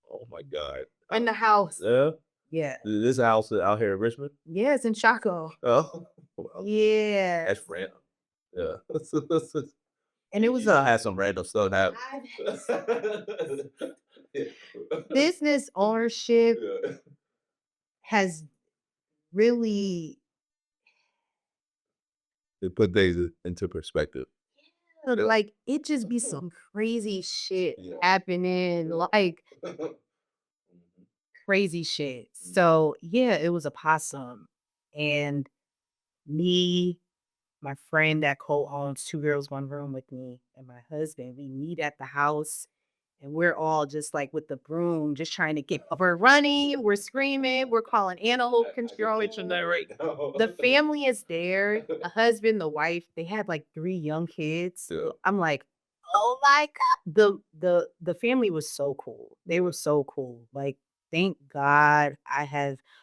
Oh my god. in the house. Yeah? Yeah. This house out here in Richmond? Yeah, it's in Chaco. Oh, well, Yeah. that's random. Yeah. And it was I had some random stuff happen. Yeah. business ownership Yeah. has really It put things into perspective. like it just be some crazy shit Yeah. happening. Yeah. Like Mhm. crazy shit. So, yeah, it was a possum. And me, my friend that co-owns Two Girls, One Room with me, and my husband, we meet at the house and we're all just like with the broom, just trying to get, we're running, we're screaming, we're calling animal I can control. picture that right now. The family is there, the husband, the wife, they had like 3 young kids. Yeah. I'm like, oh my God. The family was so cool. They were so cool. Like, thank God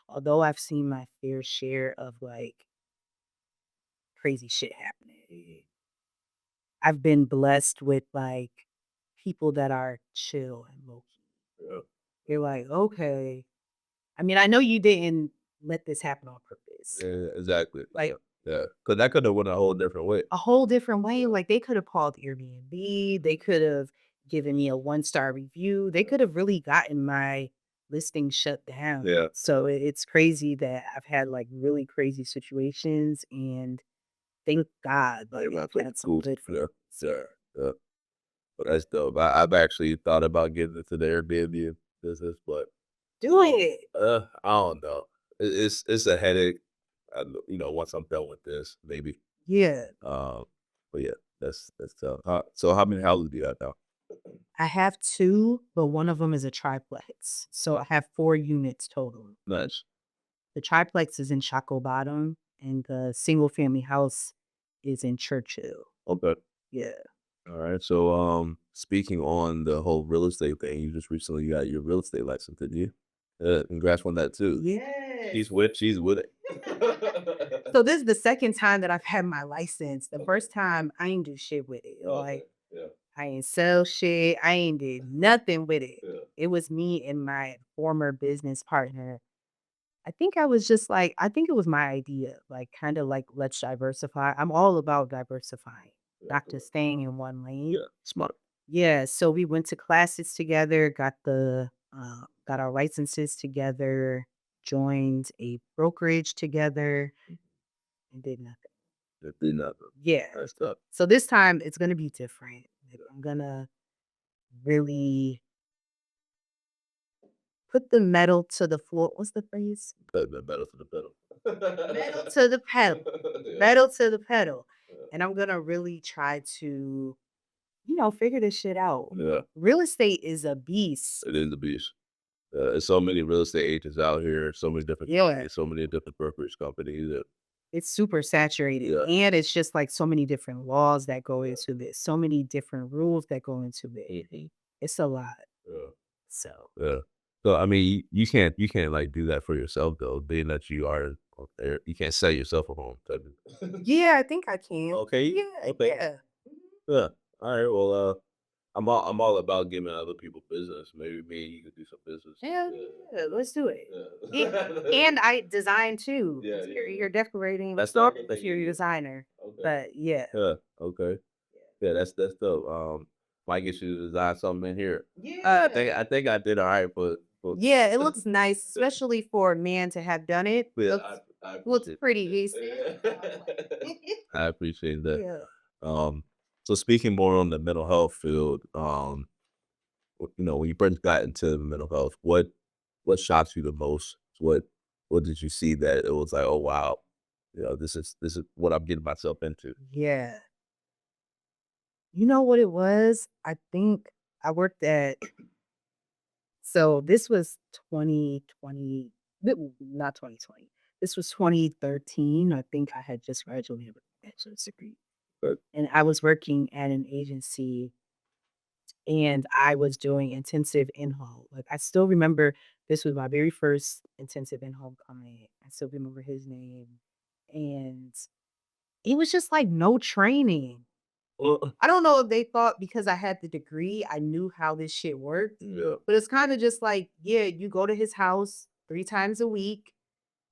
although I've seen my fair share of like crazy shit happening. I've been blessed with like people that are chill and low key. Yeah. You're like, okay. I mean, I know you didn't let this happen on purpose. Yeah, exactly. Like Yeah. Because that could have went a whole different way. a whole different way. Like they could have called Airbnb. They could have given me a 1-star review. They could have really gotten my listing shut down. Yeah. So it's crazy that I've had like really crazy situations and thank God Like, like man, I've had some cool. good Yeah. friends. Yeah. Yeah. But that's dope. I've actually thought about getting into the Airbnb business, but Doing it. I don't know. It's a headache. Once I'm done with this, maybe. Yeah. Um, but yeah, that's tough. So how many houses do you have now? I have 2, but one of them is a triplex. So I have 4 units total. Nice. The triplex is in Chaco Bottom, and the single family house is in Churchill. Okay. Yeah. All right. So, speaking on the whole real estate thing, you just recently got your real estate license, didn't you? Congrats on that too. Yes. She's with it. So this is the second time that I've had my license. The first time I ain't do shit with it. Like Yeah. I ain't sell shit. I ain't did nothing with it. Yeah. It was me and my former business partner. I think I was just like, I think it was my idea, like kind of like let's diversify. I'm all about diversifying, Yeah. not just staying in one lane. Yeah. Smart. Yeah. So we went to classes together, got our licenses together, joined a brokerage together, and did nothing. That did nothing. Yeah. That's tough. So this time it's gonna be different. Like, I'm gonna really put the metal to the floor. What's the phrase? Better to the pedal. Metal to the pedal. Yeah. Metal to the pedal. Yeah. And I'm gonna really try to, figure this shit out. Yeah. Real estate is a beast. It is a beast. There's so many real estate agents out here, so many different Yeah. companies, so many different brokerage companies that It's super saturated. yeah. And it's just like so many different laws that go Yeah. into this, so many different rules that go into it. Mhm. It's a lot. Yeah. So Yeah. So I mean, you can't like do that for yourself though, being that you are up there. You can't sell yourself a home type of yeah, I think I can. Okay. Yeah, Okay. yeah. Yeah. All right. Well, I'm all about giving other people business. Maybe me and you could do some business. Hell Yeah. yeah, let's do it. Yeah. And I design too. Yeah, 'Cause yeah, You're, yeah. you're decorating. That's the other If thing. you're a Yeah. designer. Okay. But yeah. Yeah. Okay. Yeah, that's dope. Might get you to design something in here. I think I did all right for Yeah, it looks nice, especially for a man to have done it. yeah, I Looks appreciate pretty that. decent. I appreciate that. Yeah. Um, so speaking more on the mental health field, when you first got into mental health, what shocked you the most? What did you see that it was like, oh wow, this is what I'm getting myself into. Yeah. You know what it was? I think I worked at so this was 2020, not 2020. This was 2013. I think I had just graduated with a bachelor's degree. But And I was working at an agency and I was doing intensive in-home. Like I still remember this was my very first intensive in-home client. I still remember his name. And it was just like no training. I don't know if they thought because I had the degree, I knew how this shit worked. yeah, But it's kind of just like, yeah, you go to his house 3 times a week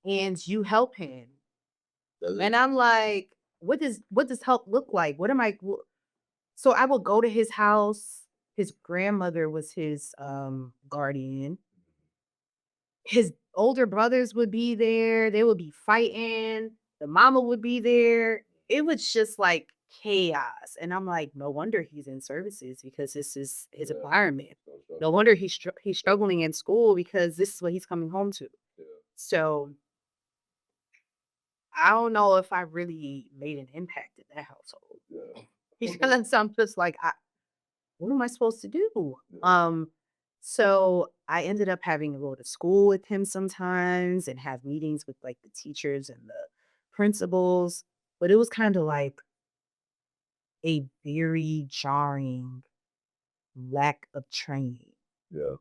and you help him. that's And it. I'm like, what does help look like? So I would go to his house. His grandmother was his guardian. His older brothers would be there. They would be fighting. The mama would be there. It was just like chaos. And I'm like, no wonder he's in services because this is his Yeah. environment. So, so, No wonder he's struggling in school because this is what he's coming home to. yeah, So I don't know if I really made an impact in that household. yeah, Because I'm just like, what am I supposed to do? yeah, So I ended up having to go to school with him sometimes and have meetings with like the teachers and the principals. But it was kind of like a very jarring lack of training. yeah,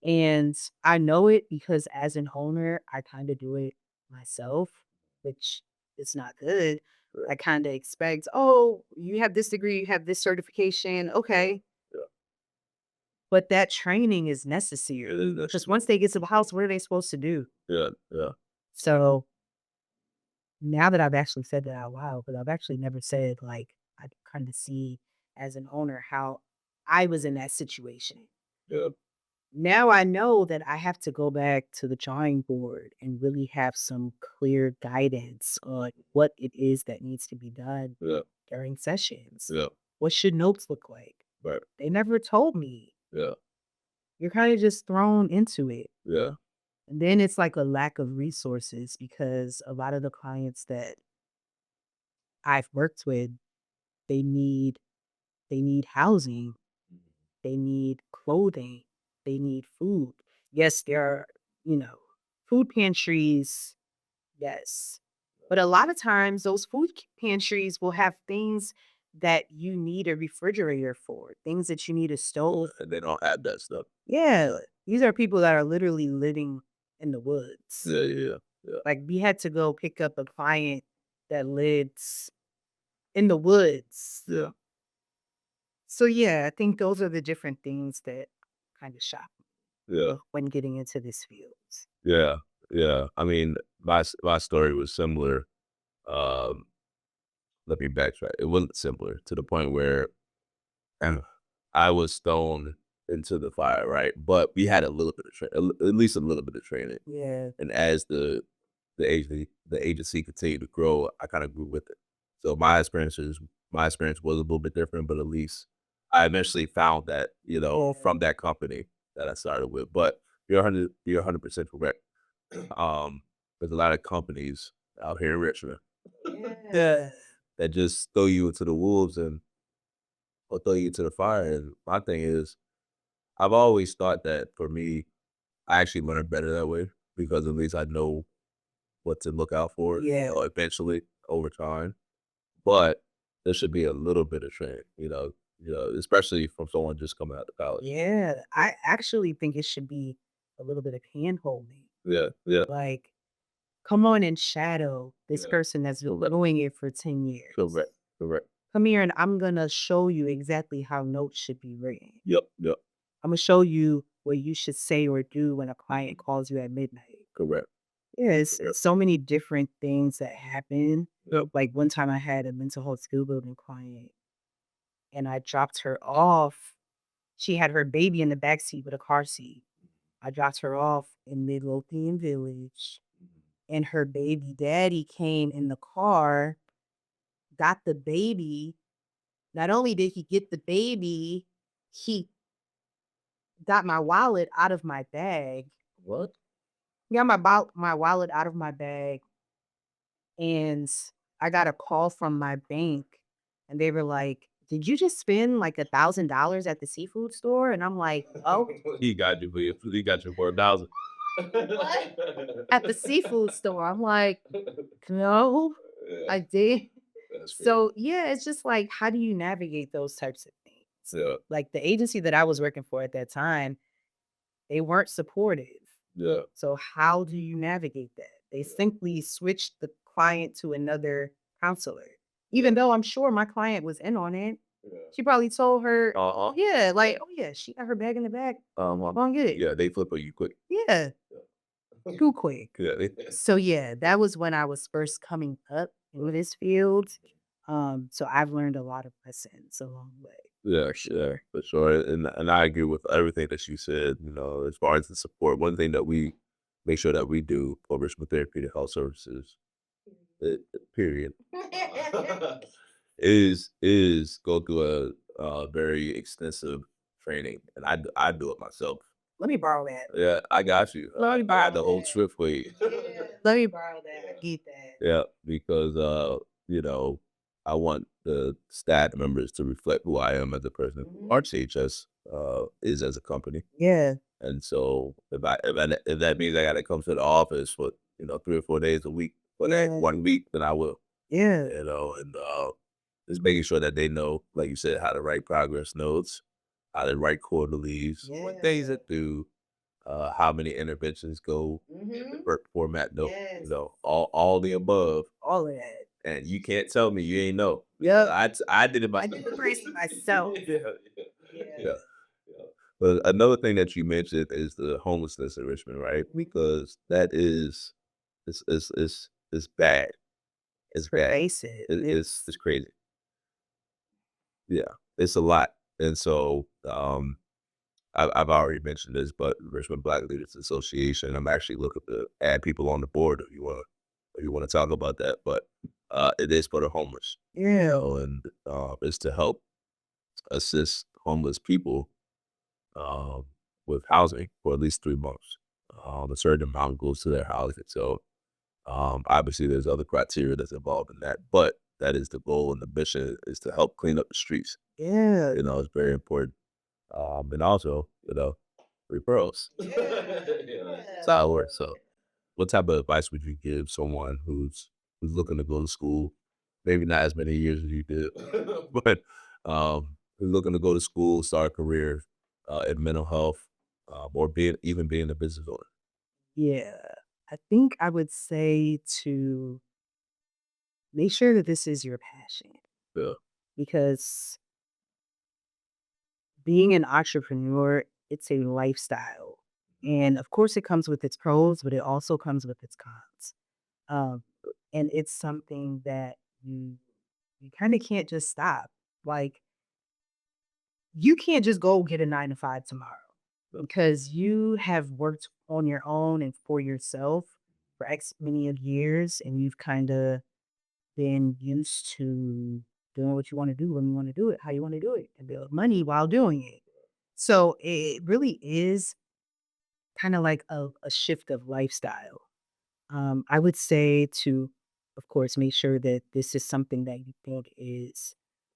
And I know it because as an owner, I kind of do it myself, which is not good. right, I kind of expect, oh, you have this degree, you have this certification. Okay. yeah. But that training is It necessary. is Because necessary. once they get to the house, what are they supposed to do? Yeah, yeah, So now that I've actually said that out loud, because I've actually never said, like, I kind of see as an owner how I was in that situation. yeah, Now I know that I have to go back to the drawing board and really have some clear guidance on what it is that needs to be done yeah, during sessions. yeah. What should notes look like? Right. They never told me. Yeah, You're kind of just thrown into it. yeah, And then it's like a lack of resources because a lot of the clients that I've worked with, they need they need housing, they need clothing, they need food. Yes, there are, you know, food pantries, yes. But a lot of times, those pantries will have things that you need a refrigerator for, things that you need a stove. And they don't have that stuff. Yeah, these are people that are literally living in the woods. Yeah, yeah, yeah. Yeah. Like, we had to go pick up a client that lives in the woods. Yeah. So, yeah, I think those are the different things that kind of shock Yeah. me when getting into this field. Yeah. Yeah. I mean, my story was similar. Um, Let me backtrack. It wasn't similar to the point where and I was thrown into the fire, right? But we had a little bit of at least a little bit of training. Yeah. And as the agency continued to grow, I kind of grew with it. So my experience was a little bit different, but at least I eventually found that, from that company that I started with. But you're 100% correct. There's a lot of companies out here in Richmond Yeah. that just throw you into the wolves and or throw you into the fire. And my thing is, I've always thought that for me, I actually learn better that way because at least I know what to look out for, Yeah. eventually over time. But there should be a little bit of training, especially from someone just coming out of college. Yeah. I actually think it should be a little bit of hand holding. Yeah, yeah, Like, come on and shadow this yeah. person that's been doing it for 10 years. Correct, correct. Come here and I'm gonna show you exactly how notes should be written. Yep, yep, I'm gonna show you what you should say or do when a client calls you at midnight. correct. Yeah, it's Correct. so many different things that happen. Yep. Like one time I had a mental health skill building client and I dropped her off. She had her baby in the back seat with a car seat. I dropped her off in Midlothian Village and her baby daddy came in the car, got the baby. Not only did he get the baby, he got my wallet out of my bag. What? Got my wallet out of my bag, and I got a call from my bank, and they were like, "Did you just spend like $1,000 at the seafood store?" And I'm like, "Oh, He got you for 1,000. at the seafood store." I'm like, "No, Yeah, I did." that's crazy. So yeah, it's just like, how do you navigate those types of things? Yeah, Like the agency that I was working for at that time, they weren't supportive. yeah, So how do you navigate that? They simply switched the client to another counselor. Even though I'm sure my client was in on it. yeah. She probably told her, Uh-huh. yeah, like, oh yeah, she got her bag in the back. Go and get it. Yeah, they flip on you quick. Yeah, too quick. Yeah, So yeah, that was when I was first coming up in this field. So I've learned a lot of lessons along the way. yeah, For sure. for sure, and I agree with everything that you said, as far as the support. One thing that we make sure that we do for Richmond Therapeutic Health Services, period, is go through a very extensive training, and I do it myself. Let me borrow that. Yeah, I got you. Let me I got borrow the whole that. trip for you. Let me borrow that. I get that. Yeah, because you know, I want the staff members to reflect who I am as a person, who Mhm. RCHS is as a company. Yeah. And so if that means I gotta come to the office for, 3 or 4 days a week for that Yeah. 1 week, then I will, Yeah. and just making sure that they know, like you said, how to write progress notes, how to write quarterlies, what days Yeah. it do, how many interventions go in the Mhm. format note, Yes. all the above. All of that. And you can't tell me you ain't know. Yep. I did it I did the praise myself. yeah, yeah, Yeah. yeah, yeah. But another thing that you mentioned is the homelessness in Richmond, right? Because that is bad. It's It's bad. pervasive. It's crazy. Yeah, it's a lot. And so I've already mentioned this, but Richmond Black Leaders Association. I'm actually looking to add people on the board if you want to talk about that. But it is for the homeless, Yeah. and it's to help assist homeless people um, with housing for at least 3 months. A certain amount goes to their housing. So obviously, there's other criteria that's involved in that, but that is the goal and the mission is to help clean up the streets. Yeah. It's very important. And also, referrals. Yeah. That's how it works. So, what type of advice would you give someone who's who's looking to go to school, maybe not as many years as you did, but who's looking to go to school, start a career in mental health, or being a business owner. Yeah. I think I would say to make sure that this is your passion Yeah, because being an entrepreneur, it's a lifestyle. And of course, it comes with its pros, but it also comes with its cons. Um, and it's something that you kind of can't just stop. Like you can't just go get a 9 to 5 tomorrow because you have worked on your own and for yourself for X many of years, and you've kind of been used to doing what you want to do when you want to do it, how you want to do it, and build money while doing it. So it really is kind of like a shift of lifestyle. I would say to, of course, make sure that this is something that you think is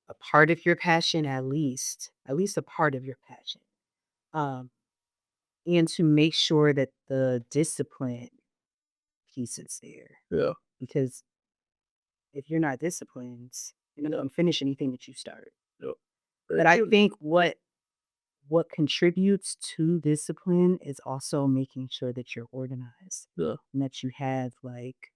a part of your passion, at least a part of your passion. Um, and to make sure that the discipline piece is there. yeah, Because if you're not disciplined, you're not gonna finish anything that you start. yeah, But I think what contributes to discipline is also making sure that you're organized yeah, and that you have like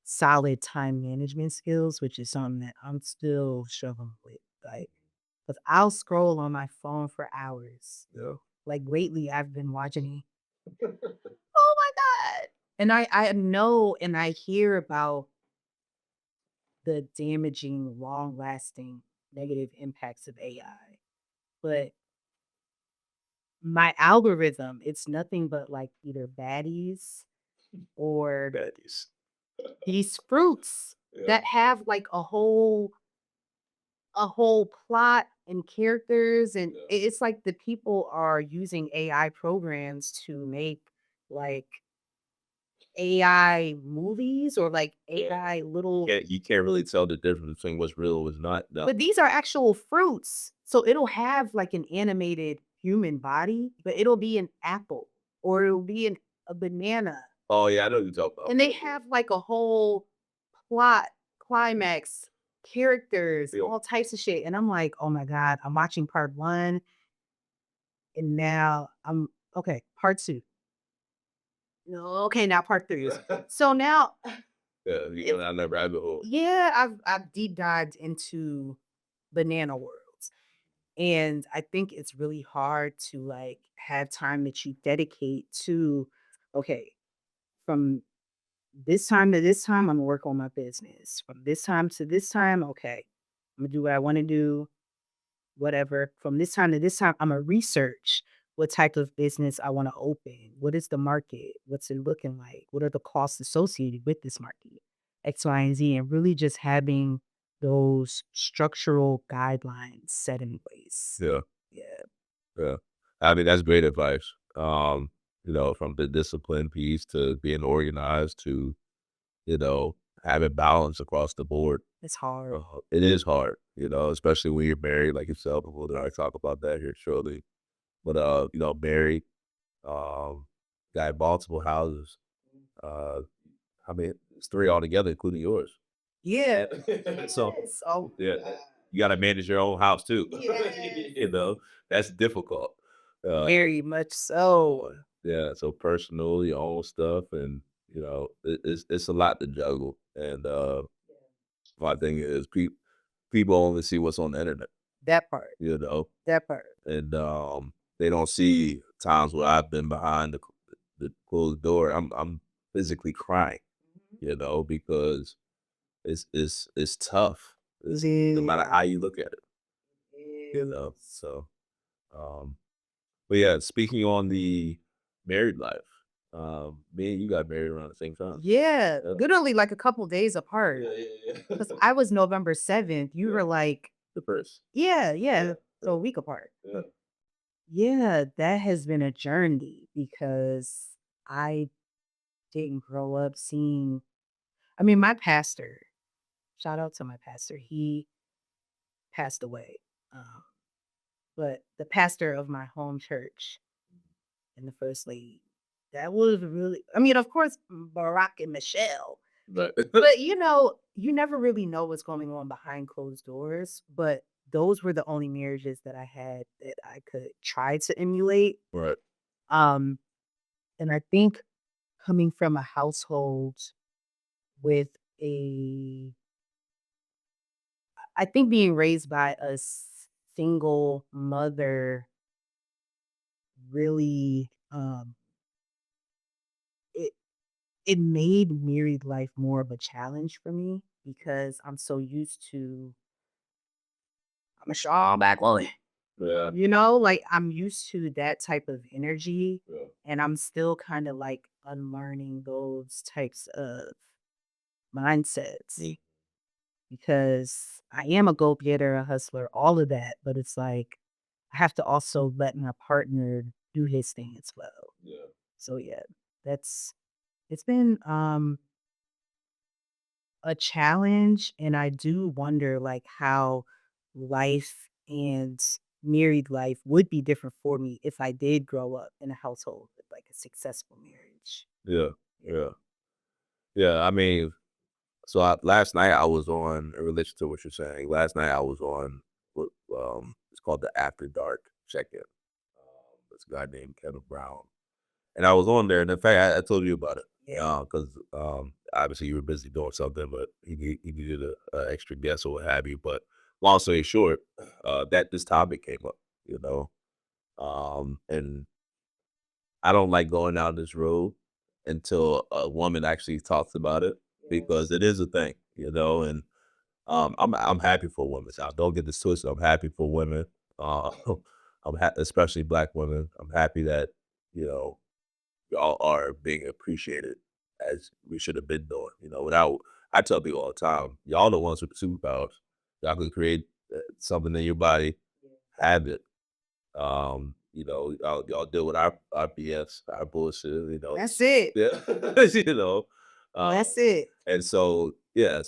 solid time management skills, which is something that I'm still struggling with. Like, because I'll scroll on my phone for hours. yeah, Like lately, I've been watching. Oh my god! And I know and I hear about the damaging, long lasting negative impacts of AI, but my algorithm, it's nothing but like either baddies or baddies. these fruits Yeah, that have like a whole plot and characters, and yeah. it's like the people are using AI programs to make like AI movies or like AI little, You can't really tell the difference between what's real and what's not. No. but these are actual fruits. So it'll have like an animated human body, but it'll be an apple or it'll be a banana. Oh yeah, I know what you're talking about. And they have like a whole plot, climax, characters, Yeah. all types of shit. And I'm like, oh my God, I'm watching part one. And now I'm okay, part two. No, okay, now part three is so now Yeah, you it, go down that rabbit hole. yeah, I've deep dived into banana worlds. And I think it's really hard to like have time that you dedicate to, okay, from this time to this time, I'm gonna work on my business. From this time to this time, okay, I'm gonna do what I want to do, whatever. From this time to this time, I'm gonna research what type of business I want to open. What is the market? What's it looking like? What are the costs associated with this market? X, Y, and Z, and really just having those structural guidelines set in place. Yeah, Yeah, yeah. I mean, that's great advice. From the discipline piece to being organized to, having balance across the board. it's hard. It is hard, especially when you're married, like yourself. We'll talk about that here shortly. But married, um, got multiple houses. Uh, I mean, it's three altogether, including yours. Yeah. So Yes. Oh, yeah, you got to manage your own house too. yes. That's difficult. Uh, Very much so. yeah, so personal, your own stuff, and it's a lot to juggle. And my thing is, people only see what's on the internet, That part. you know, That part. and they don't see times where I've been behind the closed door. I'm physically crying, because it's tough. It's no matter how you look at it, So, um, but yeah, speaking on the married life, me and you got married around the same time. Yeah, Yeah. literally like a couple days apart. Yeah, yeah, yeah. Because I was November 7th. You Yeah. were like, The first. yeah, Yeah, yeah. yeah, So a week apart. yeah, Yeah, that has been a journey because I didn't grow up seeing, I mean, my pastor, shout out to my pastor, he passed away. Um, but the pastor of my home church and the first lady, that was really, I mean, of course, Barack and Michelle. But But, you never really know what's going on behind closed doors, but those were the only marriages that I had that I could try to emulate. right, Um, and I think coming from a household with a I think being raised by a single mother really, it it made married life more of a challenge for me because I'm so used to I'm a strong black woman. yeah, Like, I'm used to that type of energy, yeah, and I'm still kinda, like, unlearning those types of mindsets because I am a go-getter, a hustler, all of that, but it's like, I have to also let my partner do his thing as well. yeah, So, yeah, that's it's been, a challenge, and I do wonder, like, how life and married life would be different for me if I did grow up in a household with, like, a successful marriage. yeah, Yeah. yeah, yeah. I mean, so last night I was on in relation to what you're saying. Last night I was on it's called the After Dark check-in. This guy named Kevin Brown, and I was on there, and in fact, I told you about it Yeah. because obviously you were busy doing something, but he needed a extra guest or what have you. But long story short, that this topic came up, you know, and I don't like going down this road until a woman actually talks about it because Yes. it is a thing, and I'm happy for women. So don't get this twisted. I'm happy for women, uh, especially Black women. I'm happy that you know y'all are being appreciated as we should have been doing. Without I tell people all the time, y'all the ones with the superpowers. Y'all can create something in your body, have it. Y'all deal with our BS, our bullshit, That's it. yeah, you know, uh, That's it. and so yeah,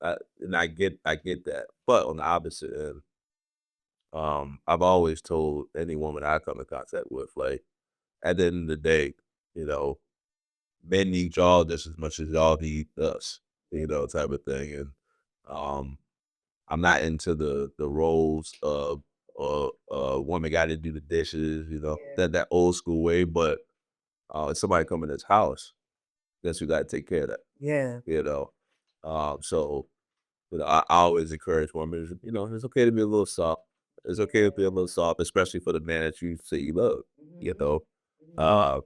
and I get that, but on the opposite end, I've always told any woman I come in contact with, like at the end of the day, you know, men need y'all just as much as y'all need us, type of thing, and um, I'm not into the roles of woman got to do the dishes, that old school way. But if somebody come in this house, guess we got to take care of that, Yeah. you know. So I always encourage women, it's okay to be a little soft. It's okay to be a little soft, especially for the man that you say you love, you Mhm. know. Mhm. Uh,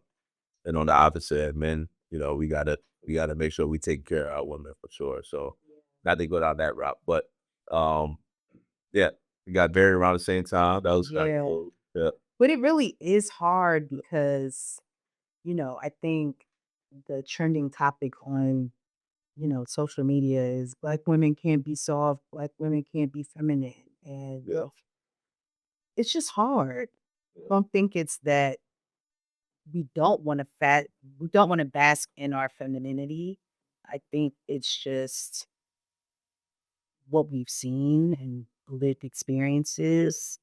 and on the opposite end, men, we gotta make sure we take care of our women for sure. So not to go down that route, but um, yeah, we got married around the same time. That was kind of Yeah. cool. Yeah, But it really is hard because, I think the trending topic on, social media is black women can't be soft, black women can't be feminine. And yeah, it's just hard. yeah, I don't think it's that we don't want to we don't want to bask in our femininity. I think it's just what we've seen and lived experiences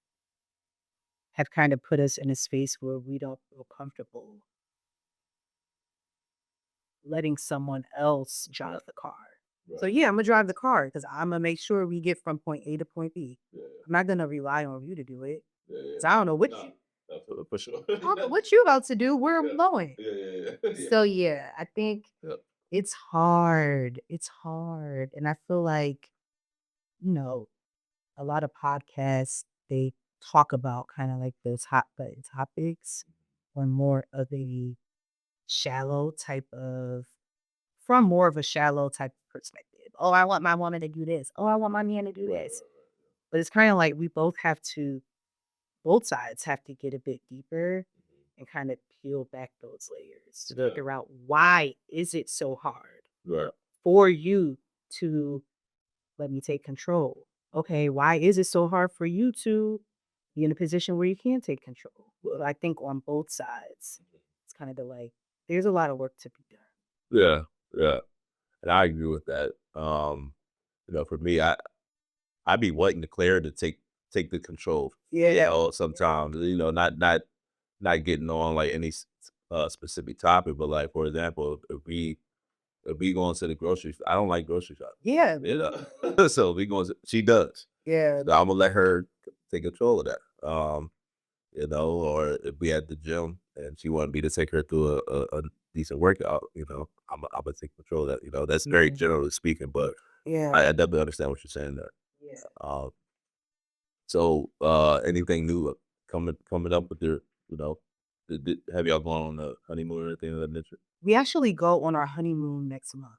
have kind of put us in a space where we don't feel comfortable letting someone else drive the car. So right, yeah, I'm gonna drive the car because I'm gonna make sure we get from point A to point B. yeah, I'm not gonna rely on you to do it yeah, yeah. because I don't know what No, you absolutely for sure. I don't know what you about to do. Where I'm Yeah, going. yeah, yeah, yeah, yeah, So yeah, I think yeah, it's hard. It's hard, and I feel like you know a lot of podcasts they talk about kind of like those hot button topics or more of a shallow type of from more of a shallow type of perspective. Oh, I want my woman to do this. Oh, I want my man to do right, this. right, But it's kind of like we both sides have to get a bit deeper and kind of peel back those layers to yeah, figure out why is it so hard right, for you to let me take control. Okay, why is it so hard for you to be in a position where you can take control? Well, I think on both sides, it's kind of the like, there's a lot of work to be done. yeah, yeah, and I agree with that. For me, I be wanting the Claire to take the control. Yeah. Sometimes not getting on like any specific topic, but like for example, if we if we going to the grocery store, I don't like grocery shopping. Yeah. You know, so we going. She does. Yeah. So I'm gonna let her take control of that. You know, or if we at the gym and she wanted me to take her through a decent workout, you know, I'm gonna take control of that. You know, that's very Mhm. generally speaking, but Yeah. I definitely understand what you're saying there. Yeah. So anything new coming up with your, you know, have y'all gone on a honeymoon or anything of that nature? We actually go on our honeymoon next month.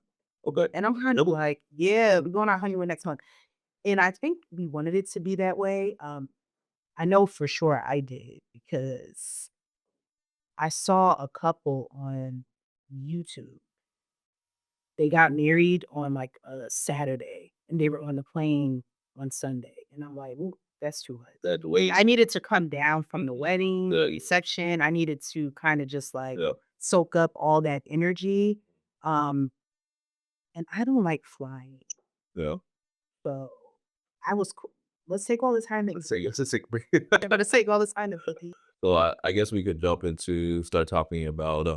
Okay. And I'm kind of like, yeah, we're going on our honeymoon next month. And I think we wanted it to be that way. I know for sure I did because I saw a couple on YouTube. They got married on like a Saturday and they were on the plane on Sunday. And I'm like, ooh, that's too much. That way. I needed to come down from the wedding Yeah. reception. I needed to kind of just like Yeah. soak up all that energy. Um, and I don't like flying. Yeah. So I was cool. Let's take all the time. Let's say it's a sick break. Let's take all the time to put the So I guess we could jump into start talking about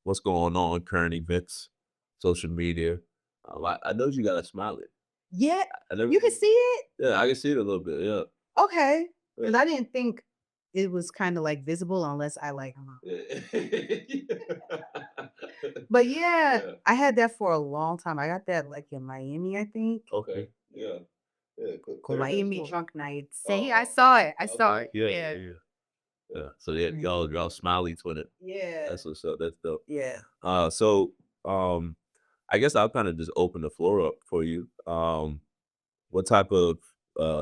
what's going on, current events, social media. I know you got a smiley. Yeah, I never, you can see it? yeah, I can see it a little bit. Yeah. Okay. Yeah. Because I didn't think it was kinda, like, visible unless I, like, but yeah, Yeah. I had that for a long time. I got that, like, in Miami, I think. Okay. Yeah. Yeah. Miami drunk nights. Say, I saw it. I saw it. Yeah. Yeah. Yeah. Yeah. So yeah, y'all smiley twin it. Yeah. That's what's up. That's dope. Yeah. So I guess I'll kind of just open the floor up for you. What type of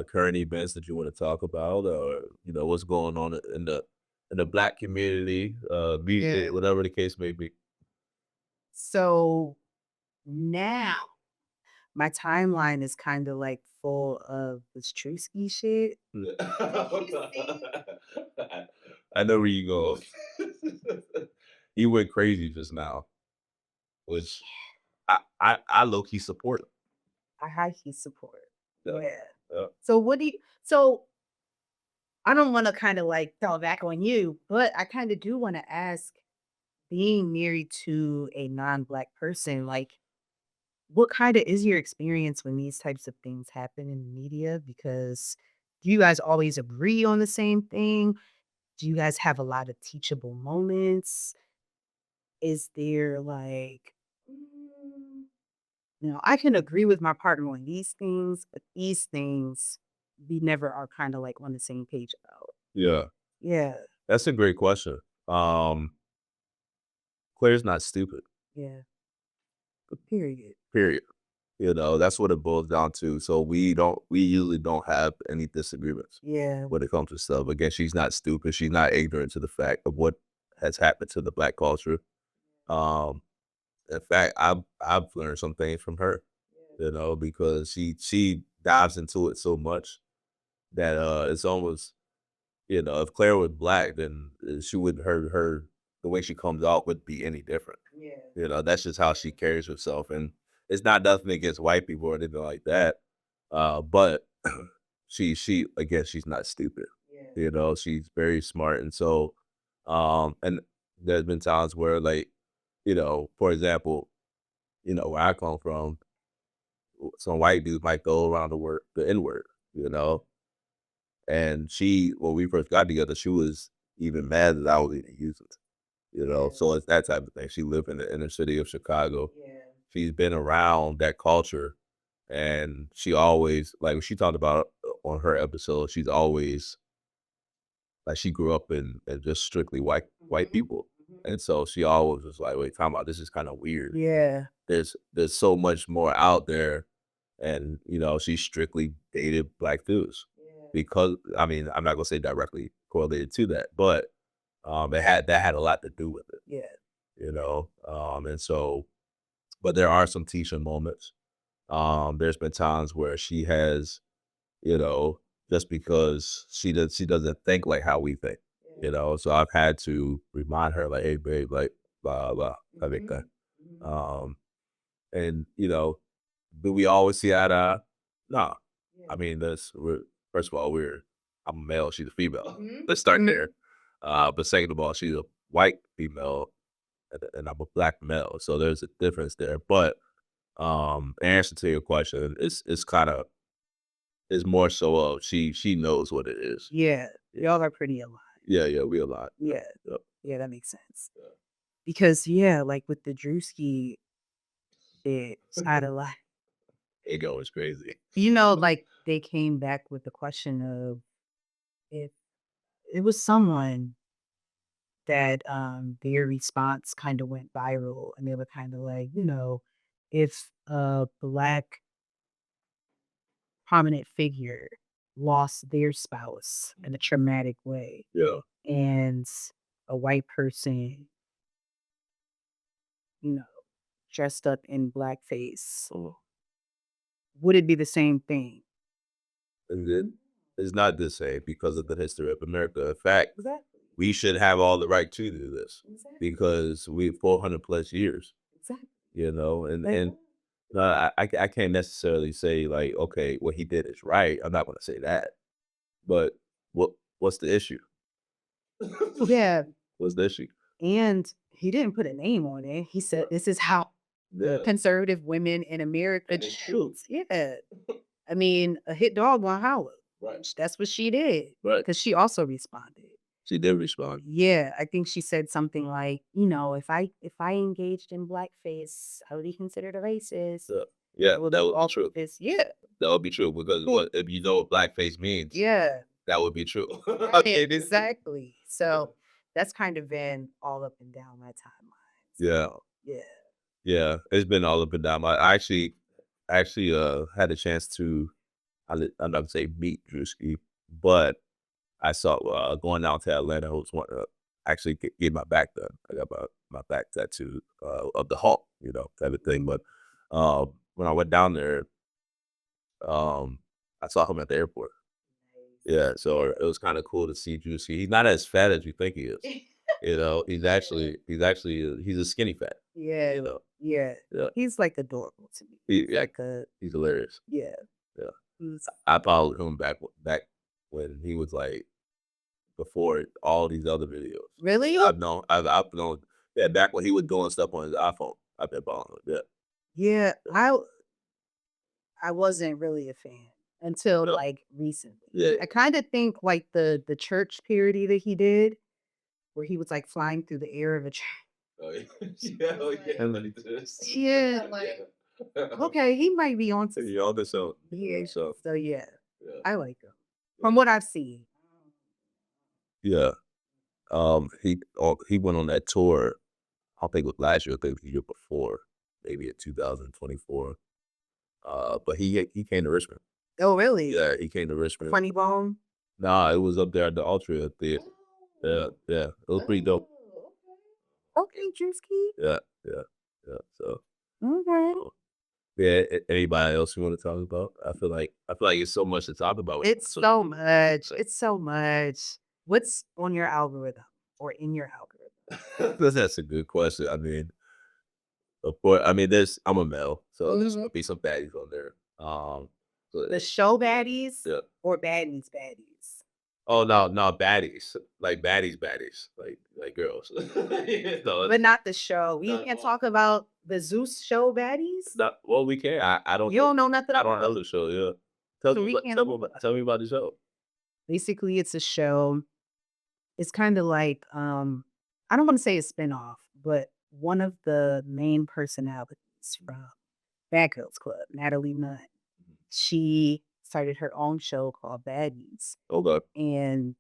current events that you want to talk about, or you know, what's going on in the Black community, Yeah. whatever the case may be. So, now my timeline is kinda, like, full of this Trusky shit. I know where you go. You went crazy just now, which I low key support. I high key support. Yeah. Yeah. Yeah. So what do you so I don't wanna kinda, like, throw it back on you, but I kinda do wanna ask, being married to a non-Black person, like, what kinda is your experience when these types of things happen in the media? Because do you guys always agree on the same thing? Do you guys have a lot of teachable moments? Is there, like, mm, I can agree with my partner on these things, but these things we never are kinda, like, on the same page about. Yeah. Yeah, That's a great question. Um, Claire's not stupid. yeah, period. Period. You know, that's what it boils down to. So we usually don't have any disagreements Yeah, when it comes to stuff. Again, she's not stupid. She's not ignorant to the fact of what has happened to the Black culture. Um, in fact, I've learned some things from her, you know, because she dives into it so much that it's almost, you know, if Claire was Black, then she wouldn't her the way she comes out would be any different. yeah, You know, that's just how she carries herself, and it's not nothing against white people or anything like that. But she again, she's not stupid. yeah, You know, she's very smart, and so and there's been times where like, you know, for example, you know, where I come from, some white dudes might go around the N word, you know, and she when we first got together, she was even mad that I was even using it. You know, yeah, so it's that type of thing. She lived in the inner city of Chicago. yeah, She's been around that culture, and she always like, she talked about on her episode, she's always like, she grew up in just strictly white mhm, people, mhm. and so she always was like, "Wait, time out, this is kinda weird." Yeah, There's so much more out there, and, you know, she strictly dated Black dudes yeah, because I mean, I'm not gonna say directly correlated to that, but, that had a lot to do with it, yeah, you know? And so but there are some teaching moments. There's been times where she has, you know, just because she doesn't think like how we think, yeah, you know. So I've had to remind her like, "Hey, babe, like blah blah." I think that. mhm, mhm, Um, and you know, do we always see eye to eye? No. yeah, I mean, we're first of all, I'm a male, she's a female. mhm, Let's start mhm, there. But second of all, she's a white female, and I'm a black male, so there's a difference there. But in answer to your question, it's kind of it's more so of she knows what it is. Yeah, Yeah, y'all are pretty aligned. yeah, we a lot. Yeah, Yep. yeah, that makes sense. Yeah. Because yeah, like with the Drewski, it's had a lot. Ego is crazy. Like they came back with the question of if it was someone that their response kind of went viral, and they were kind of like, if a black prominent figure lost their spouse in a traumatic way, Yeah. and a white person, you know, dressed up in blackface, Oh. would it be the same thing? And it is not the same because of the history of America. In fact, Exactly. we should have all the right to do this Exactly. because we 400 plus years, Exactly. and I can't necessarily say like, okay, what he did is right. I'm not going to say that, but what what's the issue? Yeah, What's the issue? and he didn't put a name on it. He said, "This is how Yeah, conservative women in America and it's true. choose." Yeah, I mean, a hit dog won't holler. Right, That's what she did right. because she also responded. She did respond. Yeah, I think she said something like, if I engaged in blackface, I would be considered a racist. Yeah, yeah, I would that do would be all true. this. Yeah, That would be true because what if you know what blackface means? yeah, That would be true. right, exactly. So that's kind of been all up and down my timeline. Yeah, Yeah. yeah, it's been all up and down. I actually had a chance to I'm not gonna say meet Drewski, but I saw going down to Atlanta. I was want to actually get my back done. I got my back tattoo of the Hulk, type of thing. But when I went down there, I saw him at the airport. Yeah, so it was kind of cool to see Drewski. He's not as fat as you think he is. He's a skinny fat. Yeah, You know, yeah. yeah, He's like adorable to me. he, He's yeah, like a he's hilarious. yeah. Yeah, He's I followed him back when he was like before all these other videos. really I've known, yeah, back when he was doing stuff on his iPhone. I've been following him. Yeah, yeah. I wasn't really a fan until yeah, like recently. yeah. I kind of think like the church parody that he did, where he was like flying through the air of a church. Oh, yeah. Yeah, oh, yeah. Like this. Yeah, like okay, he might be on to You know, so yeah. so So yeah, yeah, I like him yeah. from what I've seen. Yeah. He went on that tour. I don't think it was last year. I think it was the year before, maybe in 2024. But he came to Richmond. Oh, really? Yeah, he came to Richmond. Funny Bone. Nah, it was up there at the Ultra Theater. Yeah, yeah, it was pretty dope. Okay, Drewski. Yeah, yeah, yeah. So, Okay. yeah. Anybody else you want to talk about? I feel like it's so much to talk about. It's so much. It's so much. What's on your algorithm or in your algorithm? That's a good question. I mean, of course. I mean, I'm a male, so there's gonna be some baddies on there. So, The show baddies yeah. or baddies baddies? Oh no, no baddies, like baddies, like girls. No, But not the show. We not, can't talk about the Zeus show baddies? well, we can. I don't You don't know nothing I don't about know it. the show. Yeah, So we can't tell me about the show. basically it's a show. It's kind of like I don't want to say a spinoff, but one of the main personalities from Bad Girls Club, Natalie Nunn, she started her own show called Baddies. Okay. And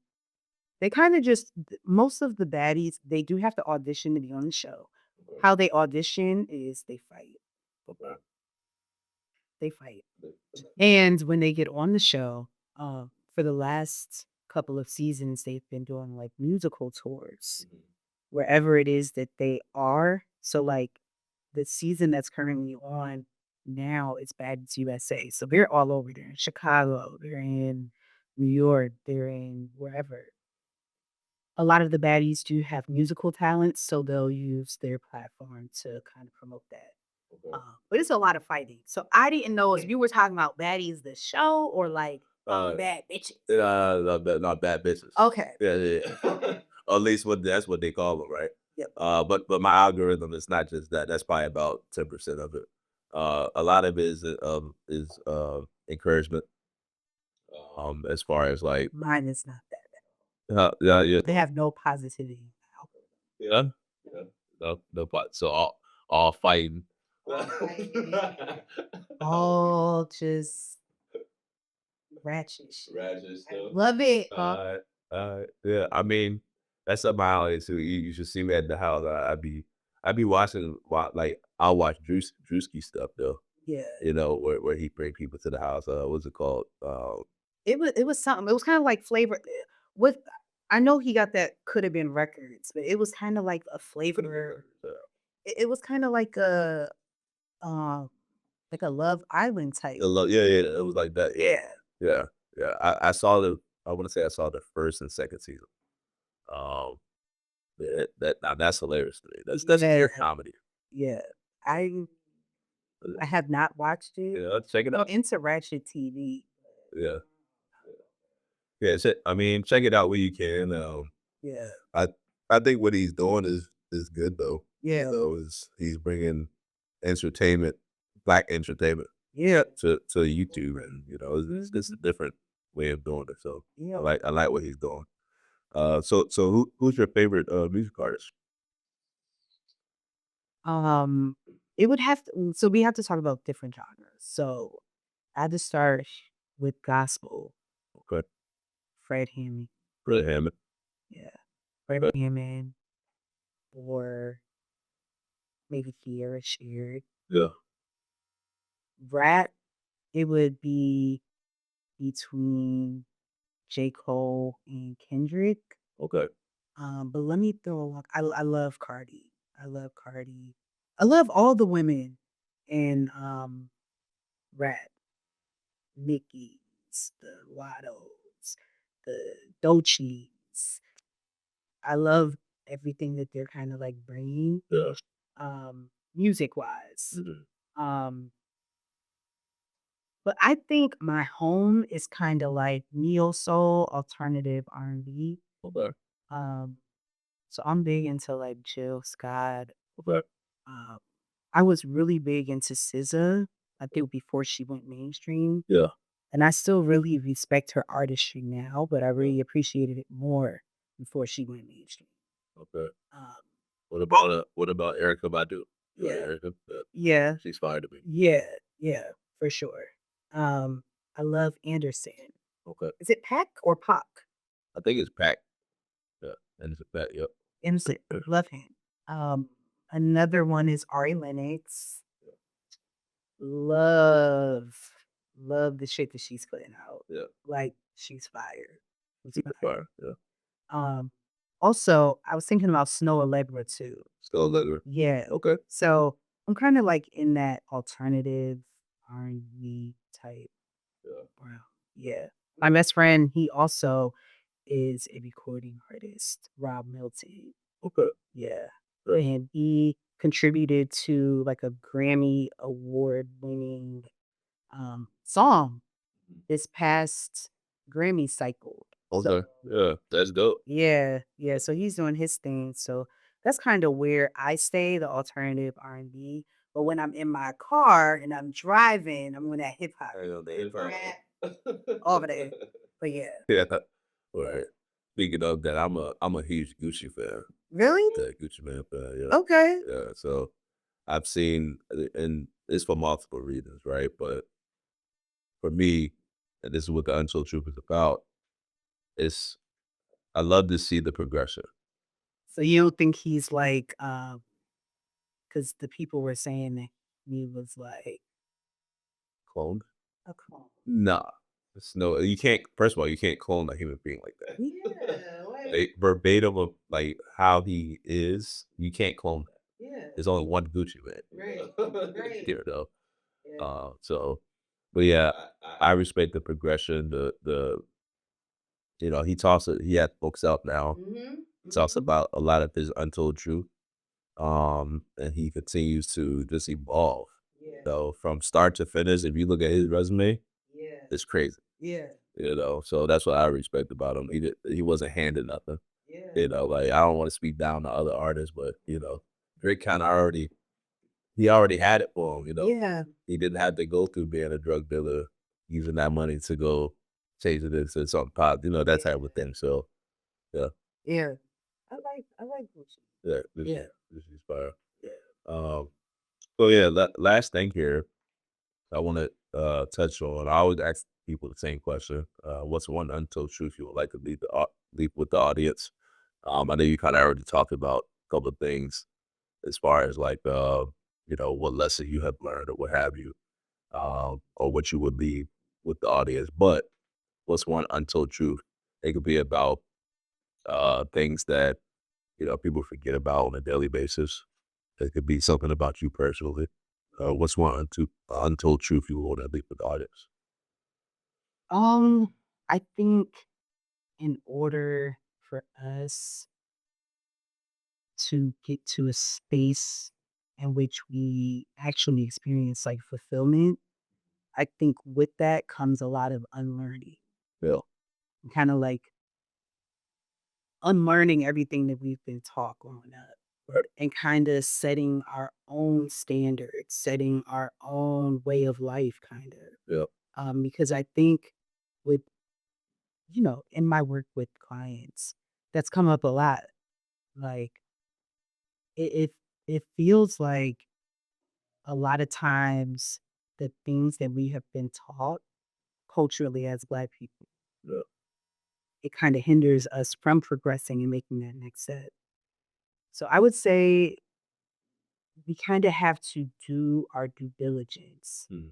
they kind of just most of the baddies, they do have to audition to be on the show. How they audition is they fight. Okay. They fight. And when they get on the show, for the last couple of seasons, they've been doing like musical tours wherever it is that they are. So, like the season that's currently on now is Baddies USA. So they're all over. They're in Chicago. They're in New York. They're in wherever. A lot of the baddies do have musical talents, so they'll use their platform to kind of promote that. Okay. But it's a lot of fighting. So I didn't know if you were talking about baddies the show or like Uh, bad bitches. not bad business. Okay. Yeah, yeah, yeah. Or at least that's what they call them, right? Yep. But my algorithm is not just that. That's probably about 10% of it. A lot of it is encouragement. As far as like, Mine is not that. yeah, yeah, They have no positivity. yeah, yeah. No, no, but so all fighting. All fighting. All just ratchet shit. Ratchet I stuff. love it. Yeah. I mean, that's up my alley too. You should see me at the house. I be watching. Like I'll watch Drewski stuff though. Yeah. You know where he bring people to the house. What's it called? It was something. It was kind of like flavor with I know he got that could have been records, but it was kind of like a flavor. It was kind of um like a Love Island type. Yeah, yeah. It was like that. Yeah. Yeah, yeah. I saw the. I want to say I saw the first and second season. Um, that's hilarious to me. That's Yeah. pure comedy. Yeah. I I have not watched it. Yeah, check it I'm out. into ratchet TV. Yeah. Yeah, I mean, check it out when you can. Yeah. I I think what he's doing is good though. Yeah. Is he's bringing entertainment, black entertainment, Yeah. to YouTube, and it's a different way of doing it. So Yeah. I like what he's doing. So who's your favorite music artist? Um, it would have to so we have to talk about different genres. So, I had to start with gospel, Okay, Fred Hammond. Fred Hammond. Yeah. Fred Okay. Hammond or maybe Kiera Sheard. Yeah. Rap, it would be between J. Cole and Kendrick. Okay. But let me throw along I love Cardi. I love Cardi. I love all the women in rap. Nicki's, the Lottos, the Doechis. I love everything that they're kind of like bringing, Yeah. music wise. Mhm. Um, but I think my home is kind of like neo soul, alternative R&B. Okay. Um, so I'm big into like Jill Scott. Okay. Um, I was really big into SZA. I think before she went mainstream. Yeah. And I still really respect her artistry now, but I Yeah. really appreciated it more before she went mainstream. Okay. Um, What about Erica Badu? You like yeah, Erica? yeah, She's fire to me. yeah, yeah, for sure. Um, I love Anderson. Okay. Is it Pack or Pac? I think it's Pac. Yeah, and it's a Pac. Yep. Anderson, love him. Um, Another one is Ari Lennox. Love, love the shit that she's putting out. Yeah. Like she's fire. She's She's fire. fire. Yeah. Um, Also, I was thinking about Snow Allegra too. Still Liquor. Yeah. Okay. So I'm kind of like in that alternative R&B type Yeah. realm. Yeah. My best friend, he also is a recording artist, Rob Milton. Okay. Yeah. Right. And he contributed to like a Grammy award winning song this past Grammy cycle. So Okay. Yeah. That's dope. yeah, yeah, so he's doing his thing, so that's kinda where I stay, the alternative R&B, but when I'm in my car and I'm driving, I'm on that hip hop, I know the hip rap, hop. over there, but yeah. Yeah. Yeah. Right. Speaking of that, I'm a huge Gucci fan. Really? The Gucci Man fan. Yeah. Okay. Yeah. So I've seen, and it's for multiple reasons, right? But for me, and this is what the Untold Truth is about, is I love to see the progression. So you don't think he's like, because the people were saying that he was like Cloned? a clone. Nah. It's no, you can't, first of all, you can't clone a human being like that. Yeah, Like, verbatim of like how he is, you can't clone that. yeah, There's only one Gucci man. right. You know. Yeah. So, but yeah, I respect the progression. He had books out now. Mhm, He talks mhm. about a lot of his untold truth. And he continues to just evolve. Yeah, From start to finish, if you look at his resume, yeah, it's crazy. yeah, So that's what I respect about him. He wasn't handed nothing. You know, like I don't want to speak down to other artists, but Drake kind of already had it for him. Yeah. He didn't have to go through being a drug dealer, using that money to go change it into something pop, that type of thing. So yeah, Yeah. I like Gucci. yeah, Yeah. this is fire. Yeah. Um, so yeah, last thing here I want to touch on. I always ask people the same question: what's one untold truth you would like to leave with the audience? I know you kind of already talked about a couple of things as far as like what lesson you have learned or what have you, or what you would leave with the audience. But what's one untold truth? It could be about things that people forget about on a daily basis. It could be something about you personally. What's one untold truth you want to leave with the audience? Um, I think in order for us to get to a space in which we actually experience like fulfillment, I think with that comes a lot of unlearning, Yeah, kind of like unlearning everything that we've been taught growing up right. and kind of setting our own standards, setting our own way of life, kind of. Yeah, Because I think with, in my work with clients, that's come up a lot. Like it feels like a lot of times the things that we have been taught culturally as Black people, yeah. it kind of hinders us from progressing and making that next step. So I would say we kind of have to do our due diligence. Mhm.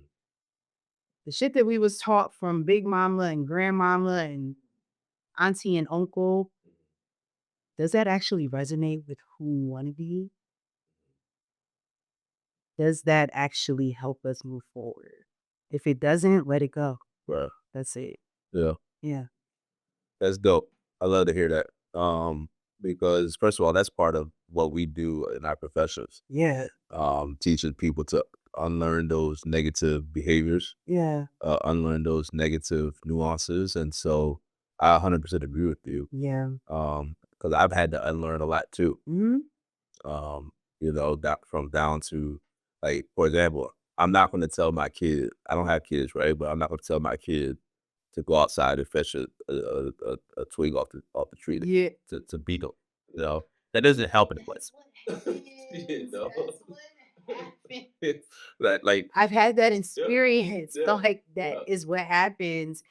The shit that we was taught from big mama and grandmama and auntie and uncle, does that actually resonate with who we want to be? Does that actually help us move forward? If it doesn't, let it go. Right. That's it. Yeah. Yeah. That's dope. I love to hear that. Because first of all, that's part of what we do in our professions. Yeah. Teaching people to unlearn those negative behaviors, Yeah. unlearn those negative nuances. And so I 100% agree with you. Yeah. Because I've had to unlearn a lot too. Mhm. That from down to like, for example, I'm not going to tell my kid, I don't have kids, right? But I'm not going to tell my kid to go outside and fetch a twig off the tree Yeah. to beat them. That doesn't help anybody. That's what You happens. know, That's what happens. that like I've had that yeah, experience. yeah, Like that yeah, is what happens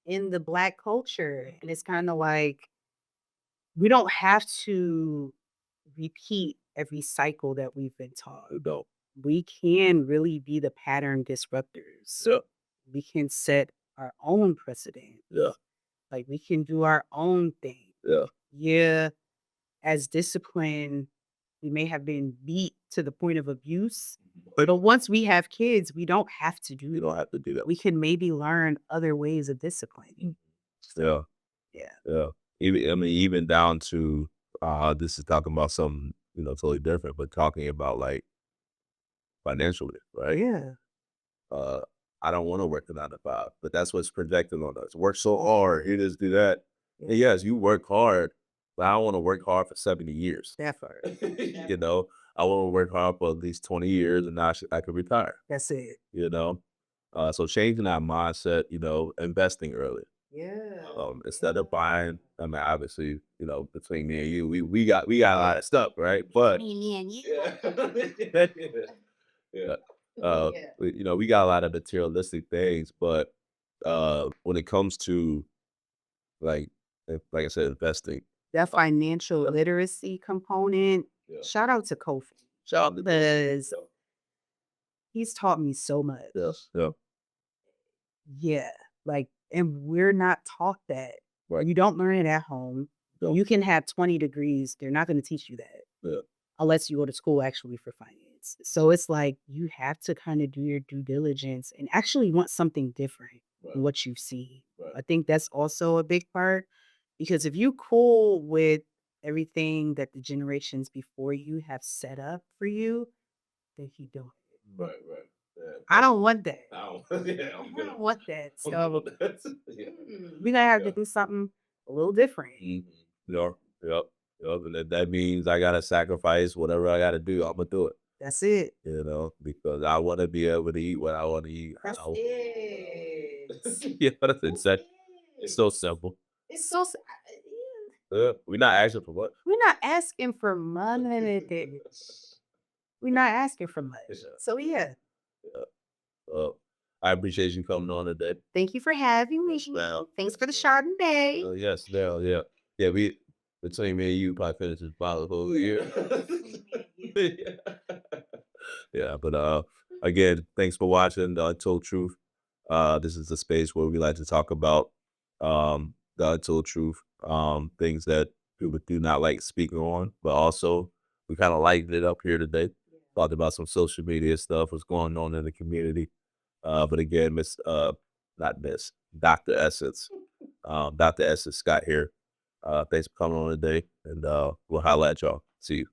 in the Black culture. And it's kind of like we don't have to repeat every cycle that we've been taught. no, We can really be the pattern disruptors. yeah, We can set our own precedent. yeah, Like we can do our own thing. yeah. Yeah, as discipline, we may have been beat to the point of abuse, But but once we have kids, we don't have to do you don't that. have to do that. We can maybe learn other ways of disciplining. Yeah, So, yeah. yeah. Even down to this is talking about something totally different, but talking about like financially, right? Yeah. Uh, I don't want to work a 9 to 5, but that's what's projected on us. Work so hard, you just do that. Yeah. And yes, you work hard, but I don't want to work hard for 70 years. That part. you know, I want to work hard for at least 20 years, and I could retire. That's it. You know, so changing that mindset, investing early. Yeah. Instead of buying, I mean, obviously, between me and you, we got a lot of stuff, right? But Me and you. yeah, yeah. Yeah. We got a lot of materialistic things, but when it comes to like, like I said, investing, That financial literacy component, yeah, shout out to Kofi. shout out to those. Because he's taught me so much. Yeah, yeah, Yeah, like, and we're not taught that. right. You don't learn it at home. No, You can have 20 degrees, they're not gonna teach you that yeah, unless you go to school actually for finance. So it's like you have to kinda do your due diligence and actually want something different right, from what you've seen. right, I think that's also a big part because if you cool with everything that the generations before you have set up for you, then keep doing it. right, right. Yeah, I don't want that. I don't, yeah, I I'm good. don't want that. I'm good So with that. Yeah, we gonna have yeah. to do something a little different. Mhm. Yeah. Yep. Yep. And that means I gotta sacrifice whatever I gotta do. I'm gonna do it. That's it. You know, because I want to be able to eat what I want to eat. That's it. Yeah, that's That's insane. It's it. so simple. It's so We're not asking for what. we're not asking for money. We're not asking for much. Yeah, So yeah, yeah. I appreciate you coming on today. thank you for having me. Well, Thanks for the Chardonnay. yes, now, yeah, yeah. We between me and you probably finish this bottle the whole year. Yeah, but again, thanks for watching the Untold Truth. This is a space where we like to talk about the untold truth, things that people do not like speaking on, but also we kind of lightened it up here today. Talked about some social media stuff, what's going on in the community. But again, not Miss, Dr. Essence, Dr. Essence Scott here. Thanks for coming on today, and we'll holla at y'all. See you.